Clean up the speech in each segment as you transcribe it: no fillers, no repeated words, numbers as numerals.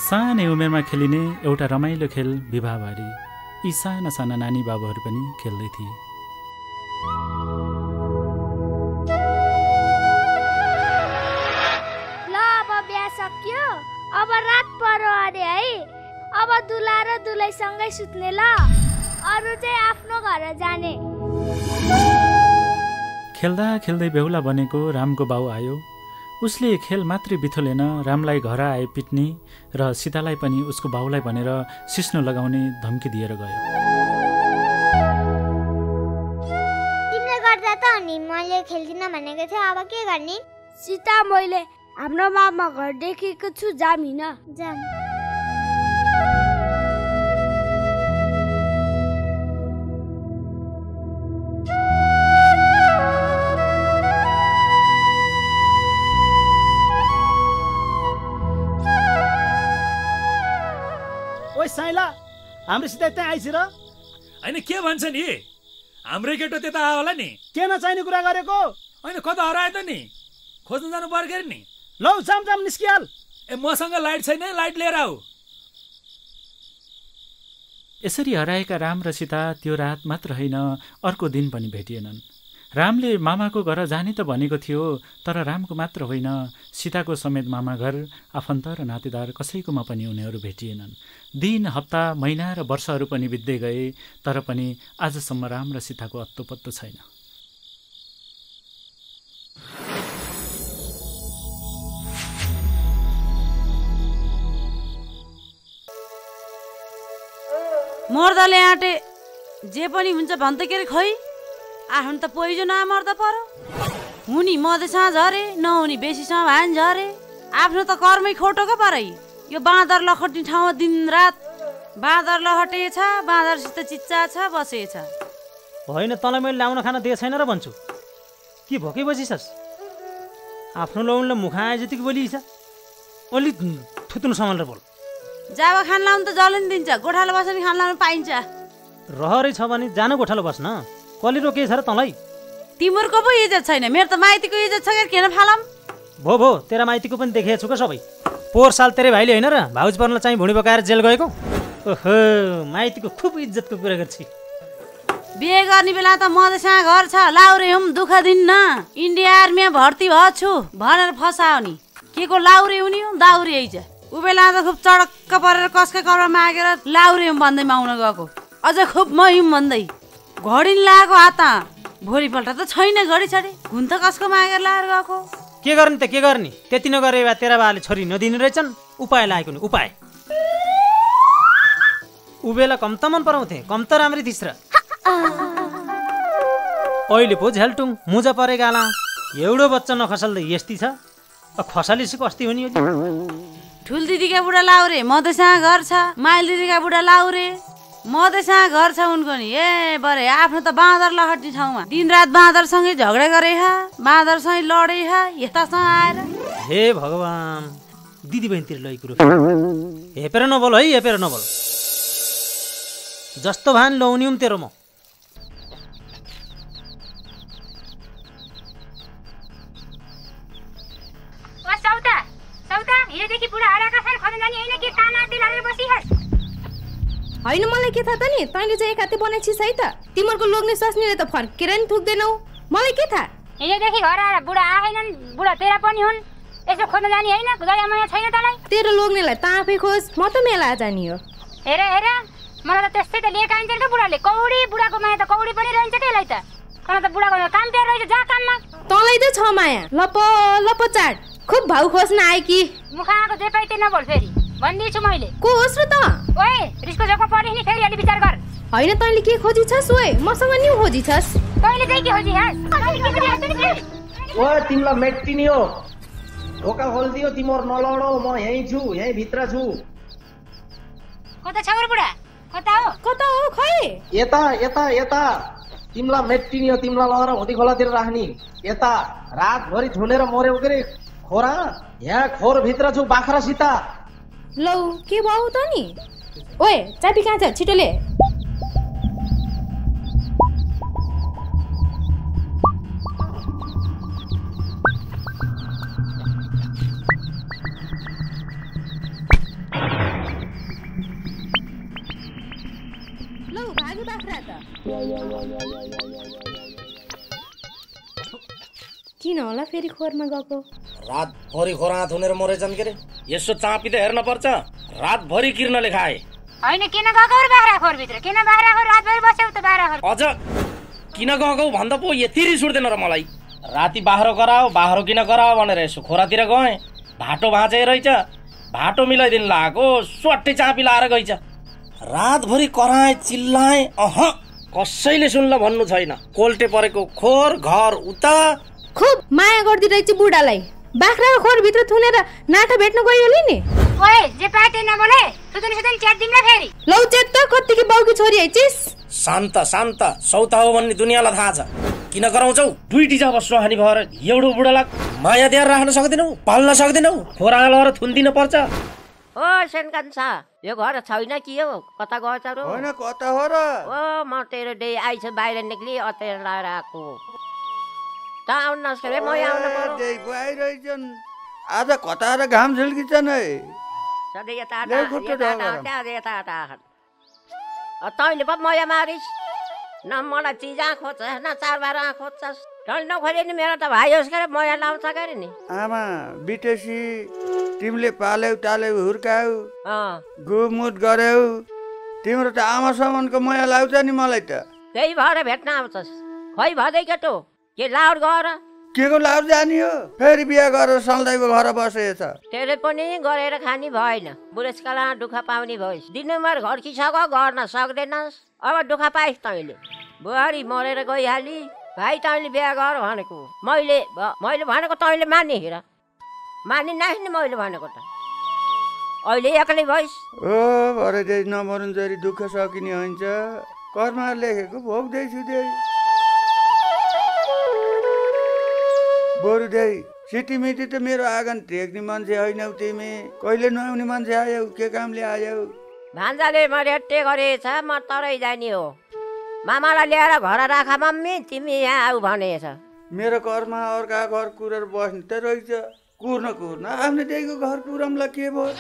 सानै उमेरमा खेलिने एउटा रमाइलो खेल विवाहबारी यी साना साना नानी बाबुहरू पनि खेल्दै थिए। ल अब बिहा सक्यो, अब रात पर्यो अरे है। अब दुला र दुलैसँगै सुत्ने ल, अरू चाहिँ आफ्नो घर जाने। खेल्दा खेल्दै बेहुला बनेको रामको बाउ आयो। उसले खेल मात्रै बिथोलेन, रामलाई घर आए पिट्ने र सीतालाई पनि उसको बाउलाई भनेर सिस्नो लगाउने धम्की दिएर गयो। तिमीले गर्दा त नि मैले खेल्दिन भनेको थिएँ, अब के गर्ने? सीता मैले हाम्रो मामा घर देखेको छु, जाम हिँड जाम। साइला हाम्रो सीता त्यहाँ आइछ र? हैन के भन्छ नि, हाम्रै केटो त्यता आयो होला नि। के नचाहिने कुरा गरेको? हैन कता हरायो त नि, खोज्न जानु पर्यो के नि। लौ जाम जाम निस्किहाल। ए मसँग लाइट छैन, लाइट लिएर आऊ। यसरी हराएका राम र सीता त्यो रात मात्र होइन अर्को दिन पनि भेटिएनन्। रामले मामाको घर जाने त भनेको थियो, तर रामको मात्र होइन सीताको समेत मामा घर, आफन्त र नातेदार कसैकोमा पनि उनीहरू भेटिएनन्। दिन, हप्ता, महिना र वर्षहरू पनि बित्दै गए, तर पनि आजसम्म राम र सीताको अत्तो पत्तो छैन। मर्दाले आँटे जे पनि हुन्छ भन्छ के अरे, खै आफ्नो त पोइजो नमर्दा पर्यो। हुनी मधेसमा झरे, नहुनी बेसीसँग भान झरे। आफ्नो त कर्मै खोटो के परै। यो बाँदर लखट्ने ठाउँमा दिन रात बाँदर लखटेछ, बाँदरसित चिच्चा छ बसेछ। होइन तँलाई मैले ल्याउन खान दिए छैन र भन्छु। के भोकै बसिछस्? आफ्नो लौनले मुखा आए जतिको बोलिछ। अलि थुत्नु सम्हालेर बोल। जाबा खान लाउनु त जलन दिन्छ, गोठालो बस्ने खान लाउनु पाइन्छ। रहरै छ भने जान गोठालो बस्न, कसले रोकेछ र तँलाई? तिम्रो पो इज्जत छैन, मेरो त माइतीको इज्जत छ किन फालम? भो भो तेरा माइतीको पनि देखेको छु क्या सबै। पोहोर साल तेरै भाइले होइन र भाउज पर्न चाहिँ भुँडी पकाएर जेल गएको? ओहो, माइतीको खुब इज्जतको कुरा गर्छ। बिहे गर्ने बेला त मधेसमा घर छ, लाउरे हुम दुःख दिन्न, इन्डिया आर्मीमा भर्ती भएछु भनेर फसायो नि। के को लाउरे हुने हो, दाउरे आइज। ऊ बेला त खुब चडक्क परेर कसकै कपडा मागेर लाउरे हुम भन्दै माउन गएको, अझ खुब महिम भन्दै। घडी लगाएको हात, भोलिपल्ट त छैन घडी छडे, हुन त कसको मागेर लाएर गएको। के गर्ने त के गर्ने? त्यति नगरे बा तेरा बाले छोरी नदिने रहेछन्। उपाय लागेको नि उपाय। ऊ बेला कम त मन पराउँथे, कम त राम्री थिइस् र। अहिले पो झ्यालटुङ मुजा परे गाला। एउटो बच्चा नखसाल्दै यस्ती छ, खसालिस कस्ती हुने हो? ठुल दिदीका बुढा लाउरे मधेसमा घर छ, माइल दिदीका बुढा लाउरे मधेसमा घर छ उनको नि। ए बरे आफ्नो त बाँदर लखट्ने ठाउँमा दिनरात बाँदरसँगै झगडा गरे, बाँदरसँगै लडे, यतासँग आएर। हे भगवान, दिदी बहिनीतिर लै कुरो हेपेर नबोल है, हेपेर नबोल। जस्तो भान लौनिउम तेरो म। होइन मलाई के थाहा त नि, तैँले चाहिँ एक हाते बनाइछिस् है त। तिमीहरूको लोग्ने स्वास्नीले त फर्केर नि थुक्दैनौ, मलाई के थाहा? हिजोदेखि घर आएर बुढा आएनन्, बुढा तेरा पनि हुन्, यसो खोज्न जाने होइन? दया माया छैन तँलाई? तेरो लोग्नेलाई त आफै खोज, म त मेला जानी हो। हेर हेर, मलाई त त्यस्तै त लिएका आइन्छन् क्या बुढाले। कौडी, बुढाको माया त कौडी पनि रहन्छ क्या यसलाई त। तर त बुढाको काम पेर रहेछ, जा काममा। तँलाई त छ माया, लप लप चाट, खुब भाउ खोज्न आए कि। मुख आएको जे पाइते नबोल फेरि, भन्दिछु मैले। को होस् र त? ओए, रिसको जोकमा परे नि, फेरि अलि विचार गर। होइन तैँले के खोजिछस्? ओए मसँग नि खोजिछस्? तैँले चाहिँ के खोजिहास? ओए तिमीलाई मेट्टिनी हो, ढोका खोलिदियो, तिम्रो नलडो, म यहीँ छु, यहीँ भित्र छु। कता छ बुढा? कता हो? कता हो खै? यता यता यता, तिमीलाई मेट्टिनी हो, तिमीलाई लगेर हुँदी खोलातिर राख्ने। यता रातभरि झुलेर मर्यो के अरे खोरा, यहाँ खोर भित्र छु बाख्रासित। लौ के भयो त नि? ओए चाबी कहाँ छ, छिटो ले। बाख्रा त किन होला फेरि खोरमा गएको रातभरि खोरा थुनेर मरेछन् के रे यसो चापी त हेर्न पर्छ रातभरि किर्नले खाए होइन किन गएको रे बाख्रा खोरभित्र किन बाख्रा खोर रातभरि बस्यौ त बाख्रा खोर अझ किन गएको भन्दा पो यति रिस उठ्दैन र मलाई राति बाख्रो कराओ किन कराओ भनेर यसो खोरातिर गएँ भाटो भाँचे रहेछ भाटो मिलाइदिनु लागेको स्वाट्टै चापी लाएर गइछ रातभरि कराएँ चिल्लाएँ कसैले सुन्ल भन्नु छैन कोल्टे परेको खोर घर उता खुब माया गर्दिरहेछ बुढालाई बाख्राको खोरभित्र थुनेर नाटा भेट्न गयो होला नि ओए जे पाए त्यही नबोले सुतन च्याट दिम्ला फेरि लौ चेत त कतिकी बाउकी छोरी आइचिस शान्त सौता हो भन्ने दुनियाँलाई थाहा छ किन कराउँछौ दुईटी जब सुहानी भएर एउटो बुढालाई माया दिएर राख्न सक्दैनौ पाल्न सक्दैनौ खोरा लगाएर थुन्दिन पर्छ ओ सेनकान्छा यो घर छैन कि हो कता गएछ र होइन कता हो र ओ म तेरो डे आइछ बाहिर निक्ली अतेर लाएर आएको त आउन नसके म आउन पर्यो डे बाहिरैछन् आज कता र घाम झुल्किछन् है सधैँ यता तैँले पो मया मारिस् न मलाई चिज खोज्छ न चारबार खोज्छस् तैँले नखोजे नि मेरो त भाइ होस् के मया लाउँछ के अरे नि आमा बिटेसी तिमीले पाल्यौ टाल्यौ हुर्कायौ गुमुट गर्यौ तिम्रो त आमासम्मको मया लाउँछ नि मलाई त त्यही भएर भेट्न आउँछस् खै भदै केटो के लाउर गर के को लाउर जाने हो फेरि बिहा गरेर सल्दाइको घर बसेछ तेरे पनि गरेर खानी भएन बुढेसकालमा दुःख पाउने भइस् दिनभर घर किसक गर्न सक्दैनस् अब दुःख पाइस् तैँले बुहारी मरेर गइहाली भाइ तैँले बिहा गर भनेको मैले भनेको तैँले माने हेर माने नाइस् नि मैले भनेको त अहिले एक्लै भइस् ओ भरे दे नमरुन्जरी दुःख सकिने हुन्छ कर्ममा लेखेको भोग्दैछु दे बरु दे सिटीमिटी त मेरो आँगन टेक्ने मान्छे होइनौ तिमी कहिले नआउने मान्छे आयौ के कामले आयौ भान्जाले मैले हट्टे गरेछ म तरै जाने हो मामालाई ल्याएर घर राख मम्मी तिमी यहाँ आऊ भनेछ मेरो घरमा अर्का घर कुरेर बस्ने त रहेछ कुर्न आफ्नो दिएको घर कुरमलाई के भयो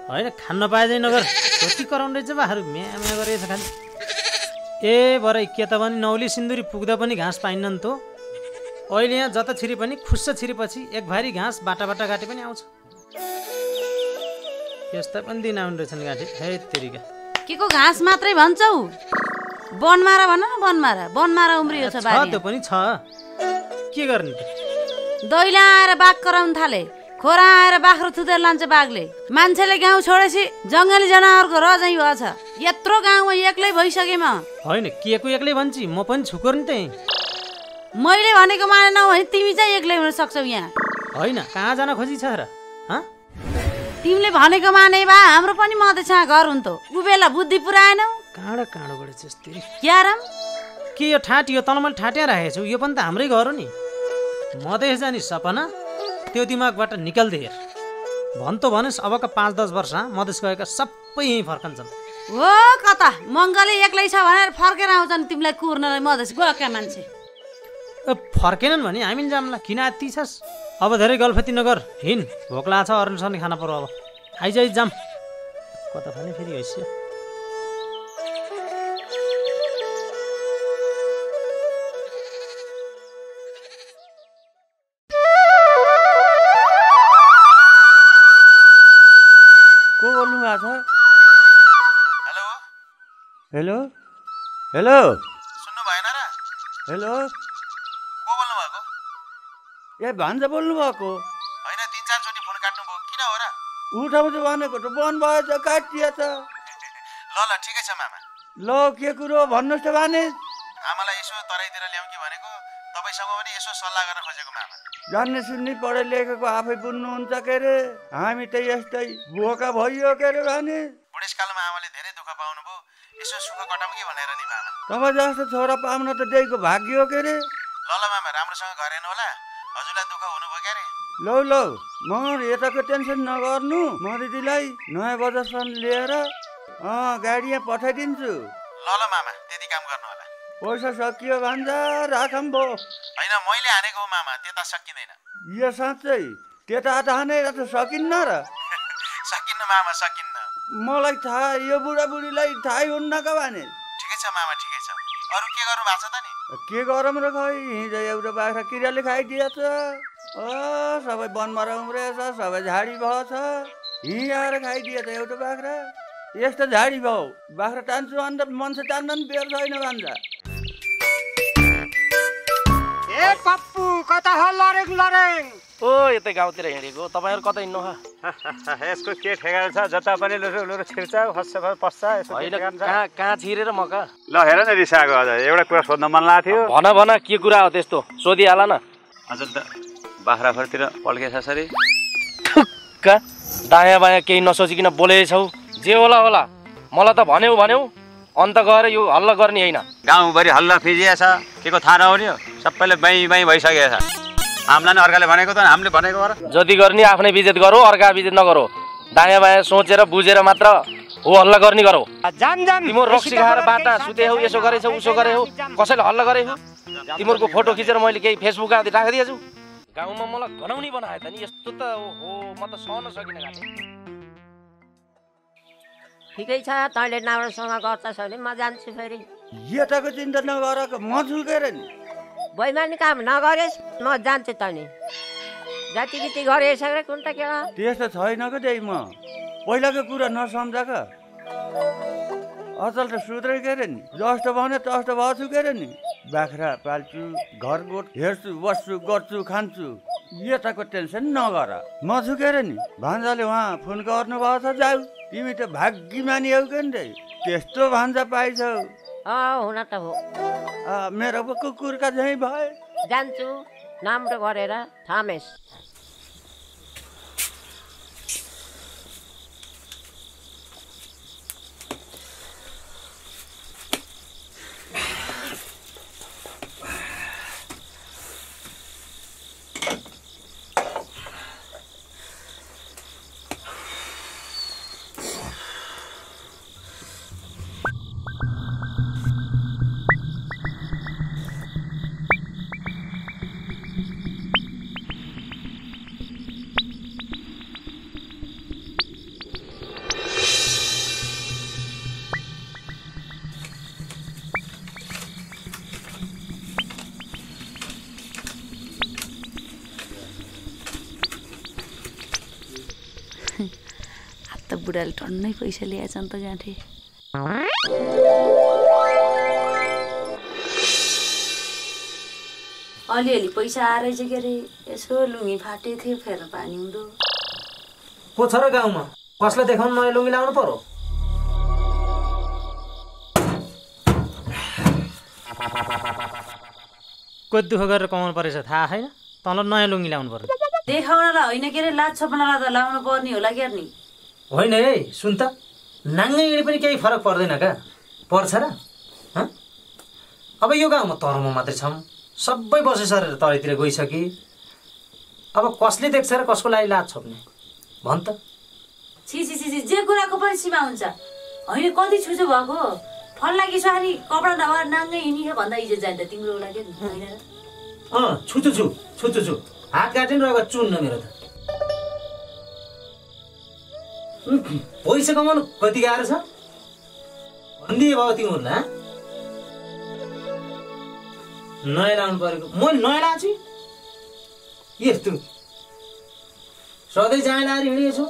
होइन खान्न पाए चाहिँ नगर कति कराउने रहेछ बाहरू म्या गरेछ खालि ए भरे के त भने नौली सिन्दुरी पुग्दा पनि घाँस पाइन्न नि त अहिले यहाँ जता छिरी पनि खुस्स छिरेपछि एक भारी घाँस बाटा काटे पनि आउँछ यस्ता पनि दिन आउने रहेछन् गाँठे हे तेरिका के को घाँस मात्रै भन्छौ बनमारा भन न बनमारा उम्रियो छ बारी त्यो पनि छ के गर्ने त दैला आएर बाघ कराउन थाले खोरा आएर बाख्रो थुतेर लान्छ बाघले मान्छेले गाउँ छोडेपछि जङ्गली जनावरको रजै भएछ यत्रो गाउँमा एक्लै भइसके म होइन के को एक्लै भन्छी म पनि छुकोर नि त्यही मैले भनेको मानेनौ भने तिमी चाहिँ एक्लै हुन सक्छौ यहाँ होइन कहाँ जान खोजी छ र तिमीले भनेको माने बा हाम्रो पनि मधेसमा घर हुन्थ्यो उ बेला बुद्धि पुराएनौ काँडो गरे जस्तै क्यारम के यो ठाट यो तल मैले ठाट्या राखेको छु यो पनि त हाम्रै घर हो नि मधेस जाने सपना त्यो दिमागबाट निकाल्दै हेर भन्छ भनेस् अबका 5-10 वर्ष मधेस गएका सबै यहीँ फर्कन्छन् हो कता मङ्गले एक्लै छ भनेर फर्केर आउँछन् तिमीलाई कुर्नलाई मधेस गएका मान्छे फर्केनन् भने हामी जाम्ला किन आत्ती छस् अब धेरै गल्फती नगर हिँड भोक लाग्छ अरूसँग खाना पर्यो अब आइज जाम कता खाने फेरि हैसियो को बोल्नु भएको छ हेलो हेलो सुन्नु भएन र हेलो को बोल्नु भएको ए भान्जा बोल्नु भएको होइन 3-4 चोटि फोन काट्नु भयो किन हो र उठाउँछु भनेको त बन्द भएछ काटिया त ल ठिकै छ मामा ल के कुरो भन्नुहोस् त भाने आमालाई यसो तराईतिर ल्याउँ कि भनेको तपाईँसँग पनि यसो सल्लाह गर्न खोजेको मामा जान्ने सुन्ने पढे लेखेको आफै बुझ्नुहुन्छ के अरे हामी त यस्तै बोका भइयो के अरे भाने बुढेसकालमा आमाले धेरै दुःख पाउनु भयो यसो सुख कटाउँ कि भनेर नि मामा तपाईँ जस्तो छोरा पाउन त दिएको भाग्य हो के अरे ल मामा राम्रोसँग घर हेर्नु होला हजुरलाई दुःख हुनुभयो क्या अरे लौ म यताको टेन्सन नगर्नु म दिदीलाई नयाँ बजारसम्म लिएर गाडी यहाँ पठाइदिन्छु ल मामा त्यति काम गर्नु होला पैसा सकियो भान्जा राखौँ भो होइन मैले हानेको हो मामा त्यता सकिँदैन यो साँच्चै त्यता हानेर त सकिन्न र सकिन्न मामा सकिन्न मलाई थाहा, यो बुढाबुढीलाई थाहै हुन्न का भने। ठिकै छ मामा, ठिकै छ। अरू के गर्नु भएको छ त नि? के गरौँ र खै, हिजो एउटा बाख्रा किराले खाइदिएछ। सबै वनमरा उम्रेछ, सबै झाडी भयो छ। यहीँ आएर खाइदिएछ एउटा बाख्रा। यस्तो झाडी भयो, बाख्रा तान्छु अन्त मान्छे तान्न नि बेर छैन भन्छ। ए पप्पु, कता हो लरेङ लरेङ? ओ यतै गाउँतिर हिँडेको, तपाईँहरू कतै हिँड्नु हो? यसको के ठेगान छ? जता पनि लुरो छिर्छ, पस्छ। कहाँ छिरेर मका? ल हेर न रिसाएको, अझ एउटा कुरा सोध्न मन लाग्थ्यो। भन के कुरा हो त्यस्तो, सोधिहाल न। हजुर त बाख्राफोरतिर पल्केछ सरी? ठुक्क दायाँ बायाँ केही नसोचिकन बोलेछौ। जे होला होला, मलाई त भन्यौ अन्त गएर यो हल्ला गर्ने होइन। गाउँभरि हल्ला फिजिएछ, के को थाहा नहुने हो? सबैले बाई भइसकेछ। हामीलाई नि अर्काले भनेको त हामीले भनेको गर। जति गर्ने आफ्नै बिजेत गरौ, अर्का बिजेत नगरौ। दायाँ बायाँ सोचेर बुझेर मात्र हो हल्ला गर्ने गरौ। तिम्रो रक्सी खाएर बाटा सुते हौ, यसो गरेछौ उसो गरे हौ, कसैले हल्ला गरे हौ? तिमीहरूको फोटो खिचेर मैले केही फेसबुकमा राखिदिएछु। गाउँमा मलाई घनाउनी बनाए त नि, यस्तो त हो म त सहन सकिनँ गाथे। ठिकै छ, तैँले नारासँग गर्छस् भने म जान्छु फेरि। यताको चिन्ता नगर, म झुकेर नि। बैमानी काम नगरेस्, म जान्छु तैँले। जतिबिति गरेछ रे कुन त केला? त्यस्तो छैन कि त्यही म पहिलाको कुरा नसम्झाक। अचल त सुध्रै के रे नि, जस्तो भने तस्तो भएछु के रे नि। बाख्रा पाल्छु, घर गोठ हेर्छु, बस्छु, गर्छु, खान्छु। यताको टेन्सन नगर, म झुकेर नि। भान्जाले उहाँ फोन गर्नुभएको छ, जाऊ। तिमी त भाग्य मानी हौ के नि, त्यस्तो भान्जा पाइछौ। हुन त हो। मेरो कुकुरका झैँ भए। जान्छु, राम्रो गरेर थामेस्। त बुढाले टन्नै पैसा ल्याएछ नि त गाँठे। अलिअलि पैसा आएछ के अरे, यसो लुङ्गी फाटे थियो, फेर पानी हुँदो। को छ र गाउँमा? कसलाई देखाउनु नयाँ लुङ्गी लाउनु पर्यो? कति दुःख गरेर कमाउनु परेछ थाहा छैन? तँलाई नयाँ लुङ्गी लाउनु पर्यो। देखाउनलाई होइन के अरे, लाज छोप्नलाई त लाउनु पर्ने होला के नि। होइन है, सुन त, नाङ्गै हिँडे पनि केही फरक पर्दैन क्या? पर्छ र? अब यो गाउँमा तर म मात्रै छौँ, सबै बसे सरेर तलैतिर गइसके। अब कसले देख्छ र कसको लागि लाज छोप्ने भन् त? छि जे कुराको पनि सीमा हुन्छ। होइन कति छुचो भएको, फल्ला कि सुहानी कपडा नभएर नाङ्गै हिँडियो भन्दा इज्जत जान्छ तिम्रो लागि होइन र? छुचो हात काटेर रगत चुन्न मेरो त। पैसा कमाउनु कति गाह्रो छ भनिदिए भयो तिमीहरूलाई। नयाँ लाउनु परेको मैले नयाँ लाएको छु। यस्तो सधैँ जाँड लाएर हिँडेको छु।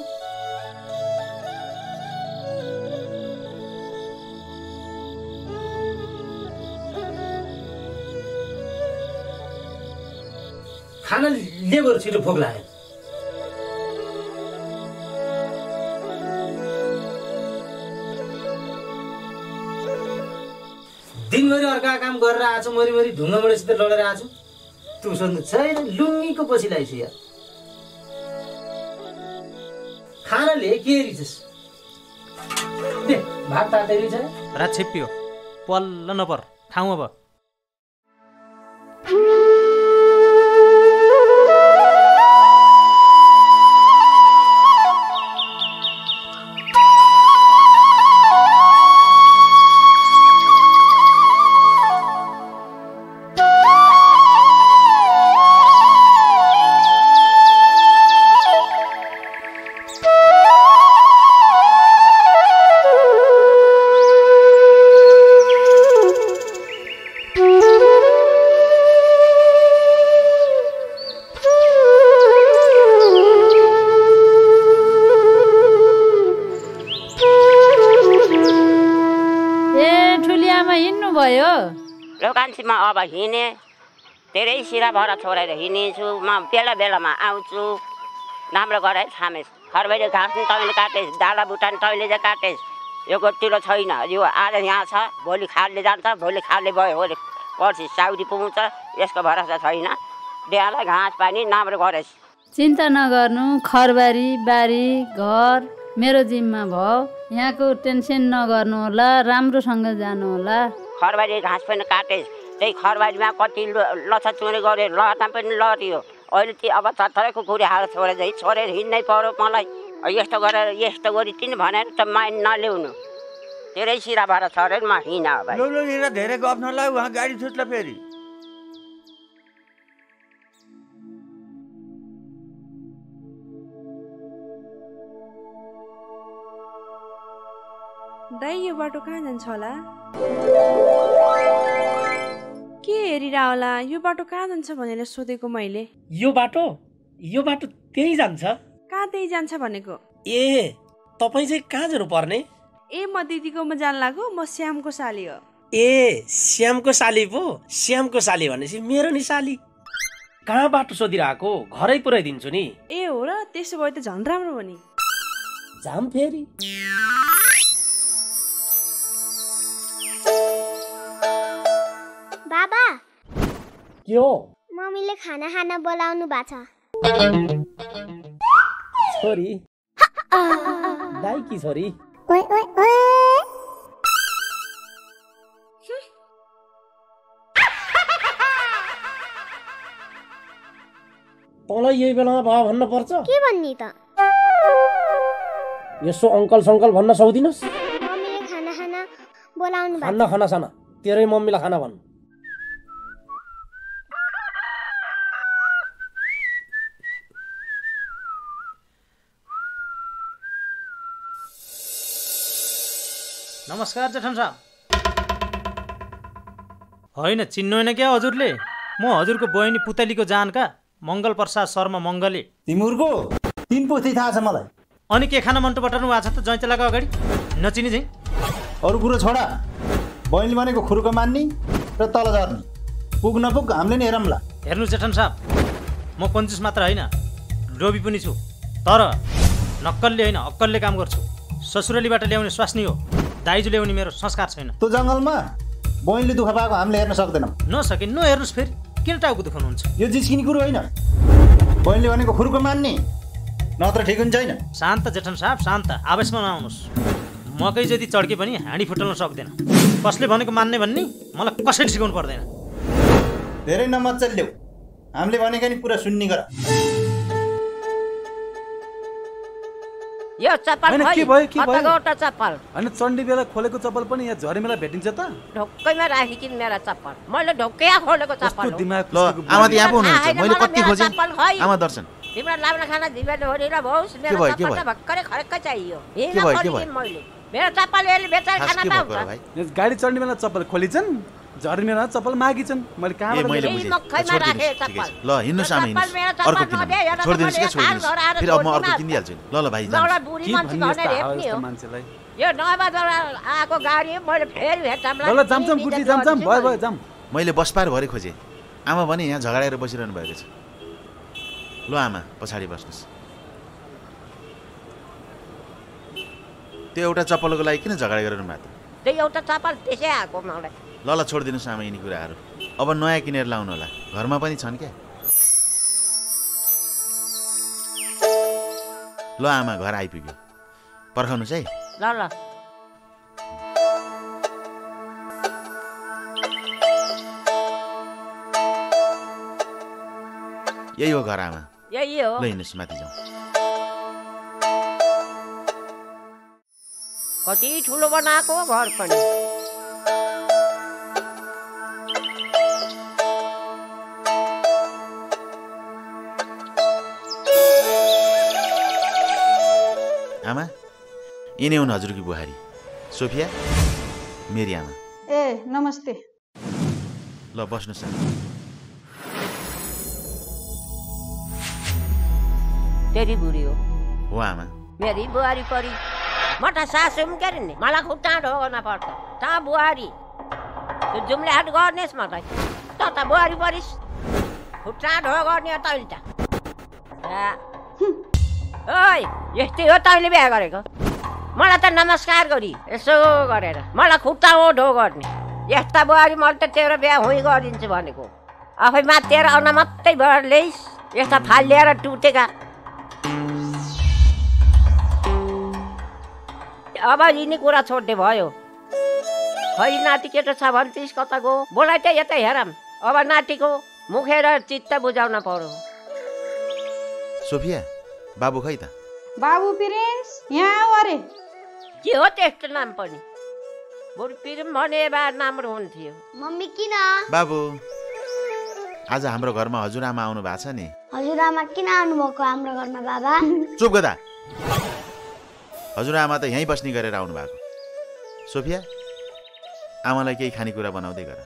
खाना ले बरु छिटो भोक लाग्यो। दिनभरि अर्का काम गरेर आएको छु, मरिमरि ढुङ्गामुढासित लडेर आएको छु। तँ सोध्नु छैन लुङ्गीको पछि लगाइछु यार। खानाले के रिछस्? दे भात तातेरी छ। रात छिप्पियो, पल्ल नपर, खाउँ अब। बिहामा हिँड्नु भयो? लोकान्छीमा अब हिँडे धेरै सिरा भएर छोडेर हिँडिन्छु म बेला बेलामा आउँछु राम्रो गराए छामेस खरबैले घाँस नि तैँले काटेस् डाँडा बुट्टा नि तैँले चाहिँ काटेस् यो गोटिलो छैन यो आज यहाँ छ भोलि खालले जान्छ भोलि खालले भयो पर्सि साउदी पुग्छ यसको भरोसा छैन बिहालाई घाँस पानी राम्रो गरेस् चिन्ता नगर्नु खरबारी बारी घर मेरो जिम्मा भयो यहाँको टेन्सन नगर्नु होला राम्रोसँग जानु होला खरबारी घाँस पनि काटेस् त्यही खरबारीमा कति लछा चुरे गरे लता पनि लट्यो अहिले चाहिँ अब थरथरैको खुरी हाल छोडेर हिँड्नै पर्यो मलाई यस्तो गरेर यस्तो गरिदिनु भनेर त माइन नल्याउनु धेरै सिरा भएर छोडेर म हिँड अब धेरै गफ नलाउ उहाँ गाडी छुट्ला फेरि दाइ यो बाटो कहाँ जान्छ होला के हेरिरह होला यो बाटो कहाँ जान्छ भनेर सोधेको मैले यो बाटो त्यही जान्छ कहाँ त्यही जान्छ भनेको ए तपाईँ चाहिँ कहाँ जानु पर्ने ए म दिदीकोमा जान लाग्यो म श्यामको साली हो ए श्यामको साली पो श्यामको साली भनेपछि मेरो नि साली कहाँ बाटो सोधिरहेको घरै पुऱ्याइदिन्छु नि ए हो र त्यसो भए त झन् राम्रो हो नि जाम फेरि बाबा के हो मम्मीले खाना खान बोलाउनु भएको छ छोरी दाइ की छोरी ओइ ओइ ओइ तँलाई यही बेलामा बाबा भन्न पर्छ के भन्नी त यसो अङ्कल सङ्कल भन्न सक्दिनस् मम्मीले खाना खान बोलाउनु खाना खाना साना तेरै मम्मीलाई खाना भन् नमस्कार जेठन साहब होइन चिन्नुहुन्न क्या हजुरले म हजुरको बहिनी पुतलीको जानका मङ्गल प्रसाद शर्मा मङ्गले तिमीहरूको 3 पोथी थाहा छ मलाई अनि के खाना मन्टो बटाउनु भएको छ त जैँचलाको अगाडि नचिनी चाहिँ अरू कुरो छोडा बहिनी भनेको खुरुको मान्ने र तल झर्ने पुग नपुग हामीले नि हेरौँला हेर्नु जेठन साहब म कन्जुस मात्र होइन लोभी पनि छु तर नक्कलले होइन अक्कलले काम गर्छु ससुरालीबाट ल्याउने स्वास्नी हो दाइजु ल्याउने मेरो संस्कार छैन त्यो जङ्गलमा बहिनीले दुःख पाएको हामीले हेर्न सक्दैनौँ नसके नहेर्नुहोस् फेरि किन टाउको दुखाउनुहुन्छ यो जिस्किने कुरो होइन बहिनीले भनेको खुरुको मान्ने नत्र ठिक हुन्छ होइन शान्त जेठन साहब शान्त आवेशमा नआउनुहोस् मकै जति चड्के पनि हाँडी फुटाउन सक्दैन कसले भनेको मान्ने भन्ने मलाई कसैले सिकाउनु पर्दैन धेरै नमच्चल ल्याऊ हामीले भनेको नि पुरा सुन्ने गर यो चप्पल के भयो कताबाट चप्पल अनि चण्डी बेला खोलेको चप्पल पनि यहाँ झरी मेला भेटिन्छ त ढोक्कैमा राखिकिन मेरा चप्पल मैले ढोक्कै खोलेको चप्पल ल आमा त यहाँ पो हुनुहुन्छ मैले कति खोजे आमा दर्शन तिम्रो लाउन खाना दिबेन हो नि र भौस मेरो चप्पल भक्करै खरेक्कै चाहियो के भयो मैले मेरो चप्पल यसले बेचेर खाना पाउँछ गाडी चढ्ने बेला चप्पल खोलिन्छन् झर्ने बेला चप्पल मागिन्छन् मैले कहाँबाट ल हिँड्नुस् आमा हिँड्नुस् अर्को किन छोडिदिनुस् के छोडिदिनुस् फेरि अब म अर्को किनिहाल्छु ल ल भाइ मान्छेलाई यो नबजार आएको गाडी मैले फेरि भेट्टाम ल जामजाम गुटी जामजाम भयो भयो जाम मैले बसपार भरे खोजेँ आमा भने यहाँ झगडाएर बसिरहनु भएको छ ल आमा पछाडि बस्नुहोस् त्यो एउटा चप्पलको लागि किन झगडा गरिरहनु भएको त्यो एउटा चप्पल त्यसै आएको मलाई ल ल छोडिदिनुहोस् आमा यिनी कुराहरू अब नयाँ किनेर लाउनु होला घरमा पनि छन् क्या ल आमा घर आइपुग्यो पर्खाउनुहोस् है ल ल यही हो घर आमा यही हो ल हिँड्नुहोस् माथि जाउँ कति ठुलो बनाएको घर पनि आमा यिनी हुन् हजुरकी बुहारी सोफिया मेरी आमा ए नमस्ते ल बस्नुहोस् न तेरी बुढी हो आमा मेरी बुहारी परी म त सासु पनि के नि मलाई खुट्टा ढोग्न पर्छ ता बुहारी जुम्ले हाट गर्नेस् मलाई त बुहारी परिस् खुट्टा ढो गर्ने हो तैँले त ओइ यस्तै हो तैँले बिहा गरेको मलाई त नमस्कार गरी यसो गरेर मलाई खुट्टा हो ढो गर्ने यस्ता बुहारी मैले त तेरो बिहा हुँ गरिदिन्छु भनेको आफै मातेर आउन मात्रै भएर ल्याइस् यस्ता फालिएर टुटेका अब यिनी कुरा छोड्ने भयो खै नाति केटो छ भन्थिस् कता गयो बोलाइ त यतै हेरम अब नातिको मुखेर चित्त बुझाउन पर्यो सोफिया बाबु खै त बाबु प्रिन्स यहाँ अरे के हो त्यस्तो नाम पनि बरु प्रिम भने बा राम्रो हुन्थ्यो मम्मी किन बाबु आज हाम्रो घरमा हजुरआमा आउनु भएको छ नि हजुरआमा किन आउनु भएको हाम्रो घरमा बाबा चुप गर्दा हजुरआमा त यहीँ बस्ने गरेर आउनु भएको सोफिया आमालाई केही खानेकुरा बनाउँदै गर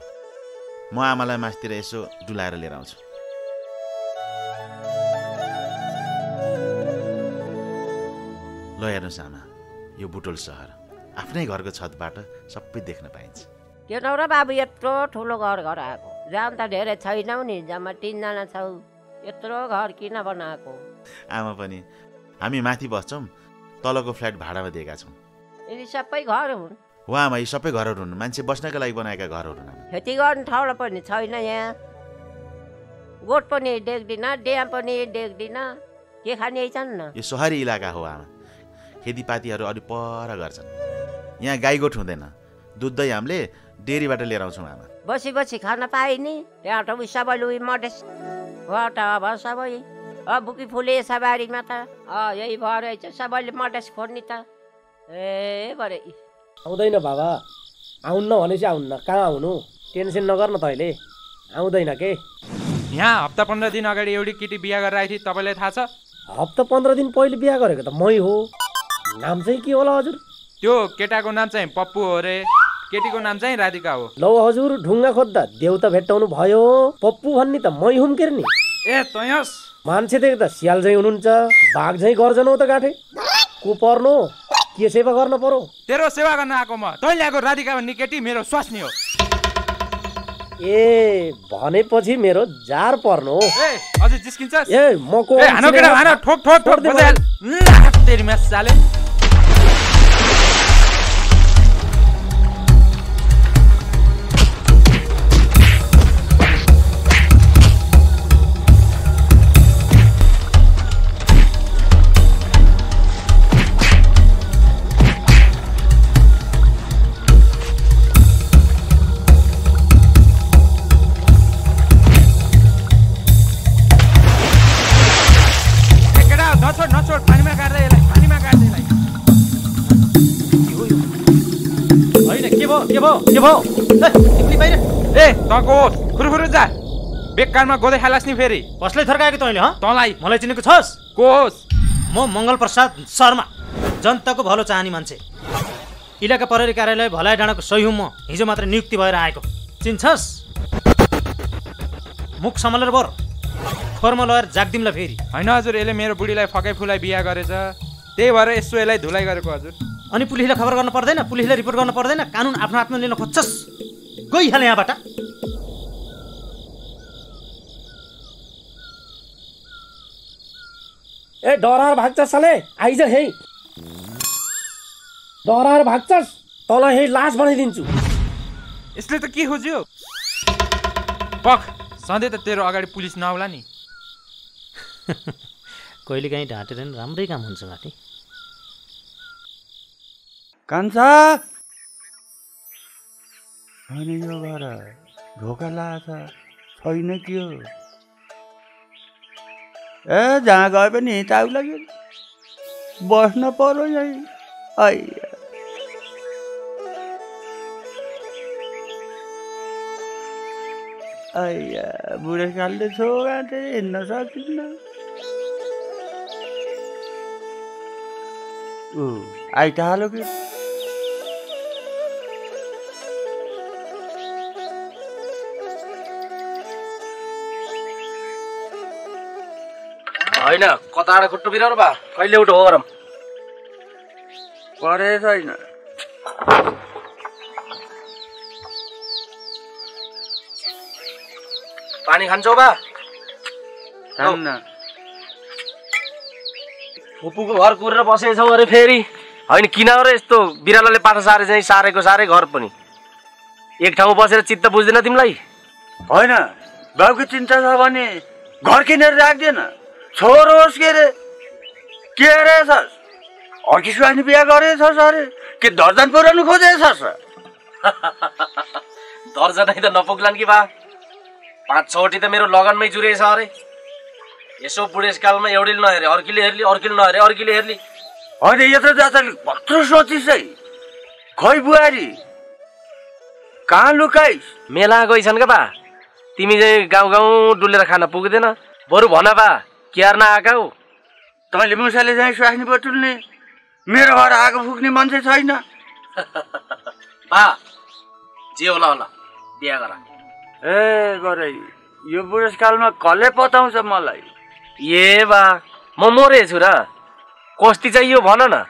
म आमालाई मासतिर यसो डुलाएर लिएर आउँछु ल हेर्नुहोस् आमा यो बुटोल सहर आफ्नै घरको छतबाट सबै देख्न पाइन्छ के नौ र बाबु यत्रो ठुलो घर आएको जान त धेरै छैनौ नि जम्मा 3 जना छौ यत्रो घर किन बनाएको आमा पनि हामी माथि बस्छौँ तलको फ्ल्याट भाडामा दिएका छौँ यिनी सबै घर हुन् हो आमा यी सबै घरहरू हुन् मान्छे बस्नका लागि बनाएका घरहरू हुन् खेती गर्ने ठाउँ पनि छैन यहाँ गोठ पनि देख्दिन ड्याम पनि देख्दिन के खाने छन् न यो सहरी इलाका हो आमा खेतीपातीहरू अलि पर गर्छन् यहाँ गाई गोठ हुँदैन दुध दही हामीले डेरीबाट लिएर आउँछौँ आमा बसी बसी खान पाए नि त्यहाँ त सबैले उयो मधेस त अब सबै बुकी फुले सवारीमा त यही भएर चाहिँ सबैले मधेस खोज्ने त ए भरे आउँदैन बाबा आउन्न भनेपछि आउन्न कहाँ आउनु टेन्सन नगर्न तैँले आउँदैन के यहाँ हप्ता 15 दिन अगाडि एउटी केटी बिहा गरेर आएको थिए तपाईँलाई थाहा छ हप्ता 15 दिन पहिले बिहा गरेको त मै हो नाम चाहिँ के होला हजुर त्यो केटाको नाम चाहिँ पप्पू हो रे केटीको नाम चाहिँ राधिका हो लौ हजुर ढुङ्गा खोज्दा देउता भेट्टाउनु भयो पप्पू भन्ने त मै हुम के नि ए तयस मान्छे देख्दा सियाल झैँ हुनुहुन्छ बाघ झैँ गर्जन हो त गाठे को पर्नु के सेवा गर्न पर्यो तेरो सेवा गर्न आएको म तैँले आएको राधिका भन्ने केटी मेरो स्वास्नी हो ए भनेपछि मेरो जार पर्नु ए अझै जिस्किन्छस् ए मको ए हानो केटा हानो ठोक ठोक ठोक बजाल तेरी म्याच चाले खुरुखुरु जा बेकारमा गोदै खालास् नि फेरि कसले थर्काएको तैँले ह तँलाई मलाई चिनेको छस् को होस् म मङ्गल प्रसाद शर्मा जनताको भलो चाहने मान्छे इलाका प्रहरी कार्यालय भलाइ डाँडाको सही हुँ म हिजो मात्र नियुक्ति भएर आएको चिन्छस् मुख सम्हालेर बर फोर्मा लगाएर जाग्दिमला फेरि होइन हजुर यसले मेरो बुढीलाई फकाइ फुलाई बिहा गरेछ त्यही भएर यसो यसलाई धुलाइ गरेको हजुर अनि पुलिसलाई खबर गर्न पर्दैन पुलिसलाई रिपोर्ट गर्न पर्दैन कानुन आफ्नो हातमा लिन खोज्छस् गइहाल यहाँबाट ए डराएर भाग्छस् साले आइज हे डराएर भाग्छस् तँलाई हे लास बनाइदिन्छु यसले त के खोज्यो पख सधैँ त तेरो अगाडि पुलिस नआउला नि कहिले काहीँ ढाँटेर नि राम्रै काम हुन्छ घाँटी कान्छा अनि यो घर ढोका लाग्छ छैन के हो ए जहाँ गए पनि हिँटाउ लाग्यो बस्न पर्यो यही आइया आइया बुढेसकालले छोगाटे हिँड्न सकिन्न आइटालो कि होइन कताबाट खुट्टु बिराउनु बा कहिले उठो हो गरम पढे छैन पानी खान्छौ बा? फुपूको घर कुरेर बसेछौ अरे फेरि? होइन किन अरे यस्तो बिरालोले पाठा सारे चाहिँ सारेको सारे घर पनि एक ठाउँमा बसेर चित्त बुझ्दैन तिमीलाई? होइन बाबुको चिन्ता छ भने घर किनेर राख्दैन, छोरो होस् के अरे छस्? अर्की स्वानी बिहा गरेछस् अरे के दर्जन पुऱ्याउनु खोजेछस्? दर्जनै त नपुग्लान् कि बा, 5-6 त मेरो लगनमै जुरेछ अरे। यसो बुढेसकालमा एउटैले नहेरे अर्कीले हेर्ली, अर्कीले नहेरे अर्कीले हेर्ली। होइन यत्रो जातले कत्रो सोचिस् है? खै बुहारी कहाँ लुकाइस्? मेला गइछन् क्या बा? तिमी चाहिँ गाउँ गाउँ डुलेर खान पुग्दैन? बरु भन बा क्यार्न आएका हो? तैँले मुसाले चाहिँ स्वास्नी बटुल्ने, मेरो घर आगो फुक्ने मान्छे छैन। बा जे होला होला बिहा गर। ए गरे यो बुढेसकालमा कसले पताउँछ मलाई? ए बा म मरेछु र? कस्ती चाहियो भन न?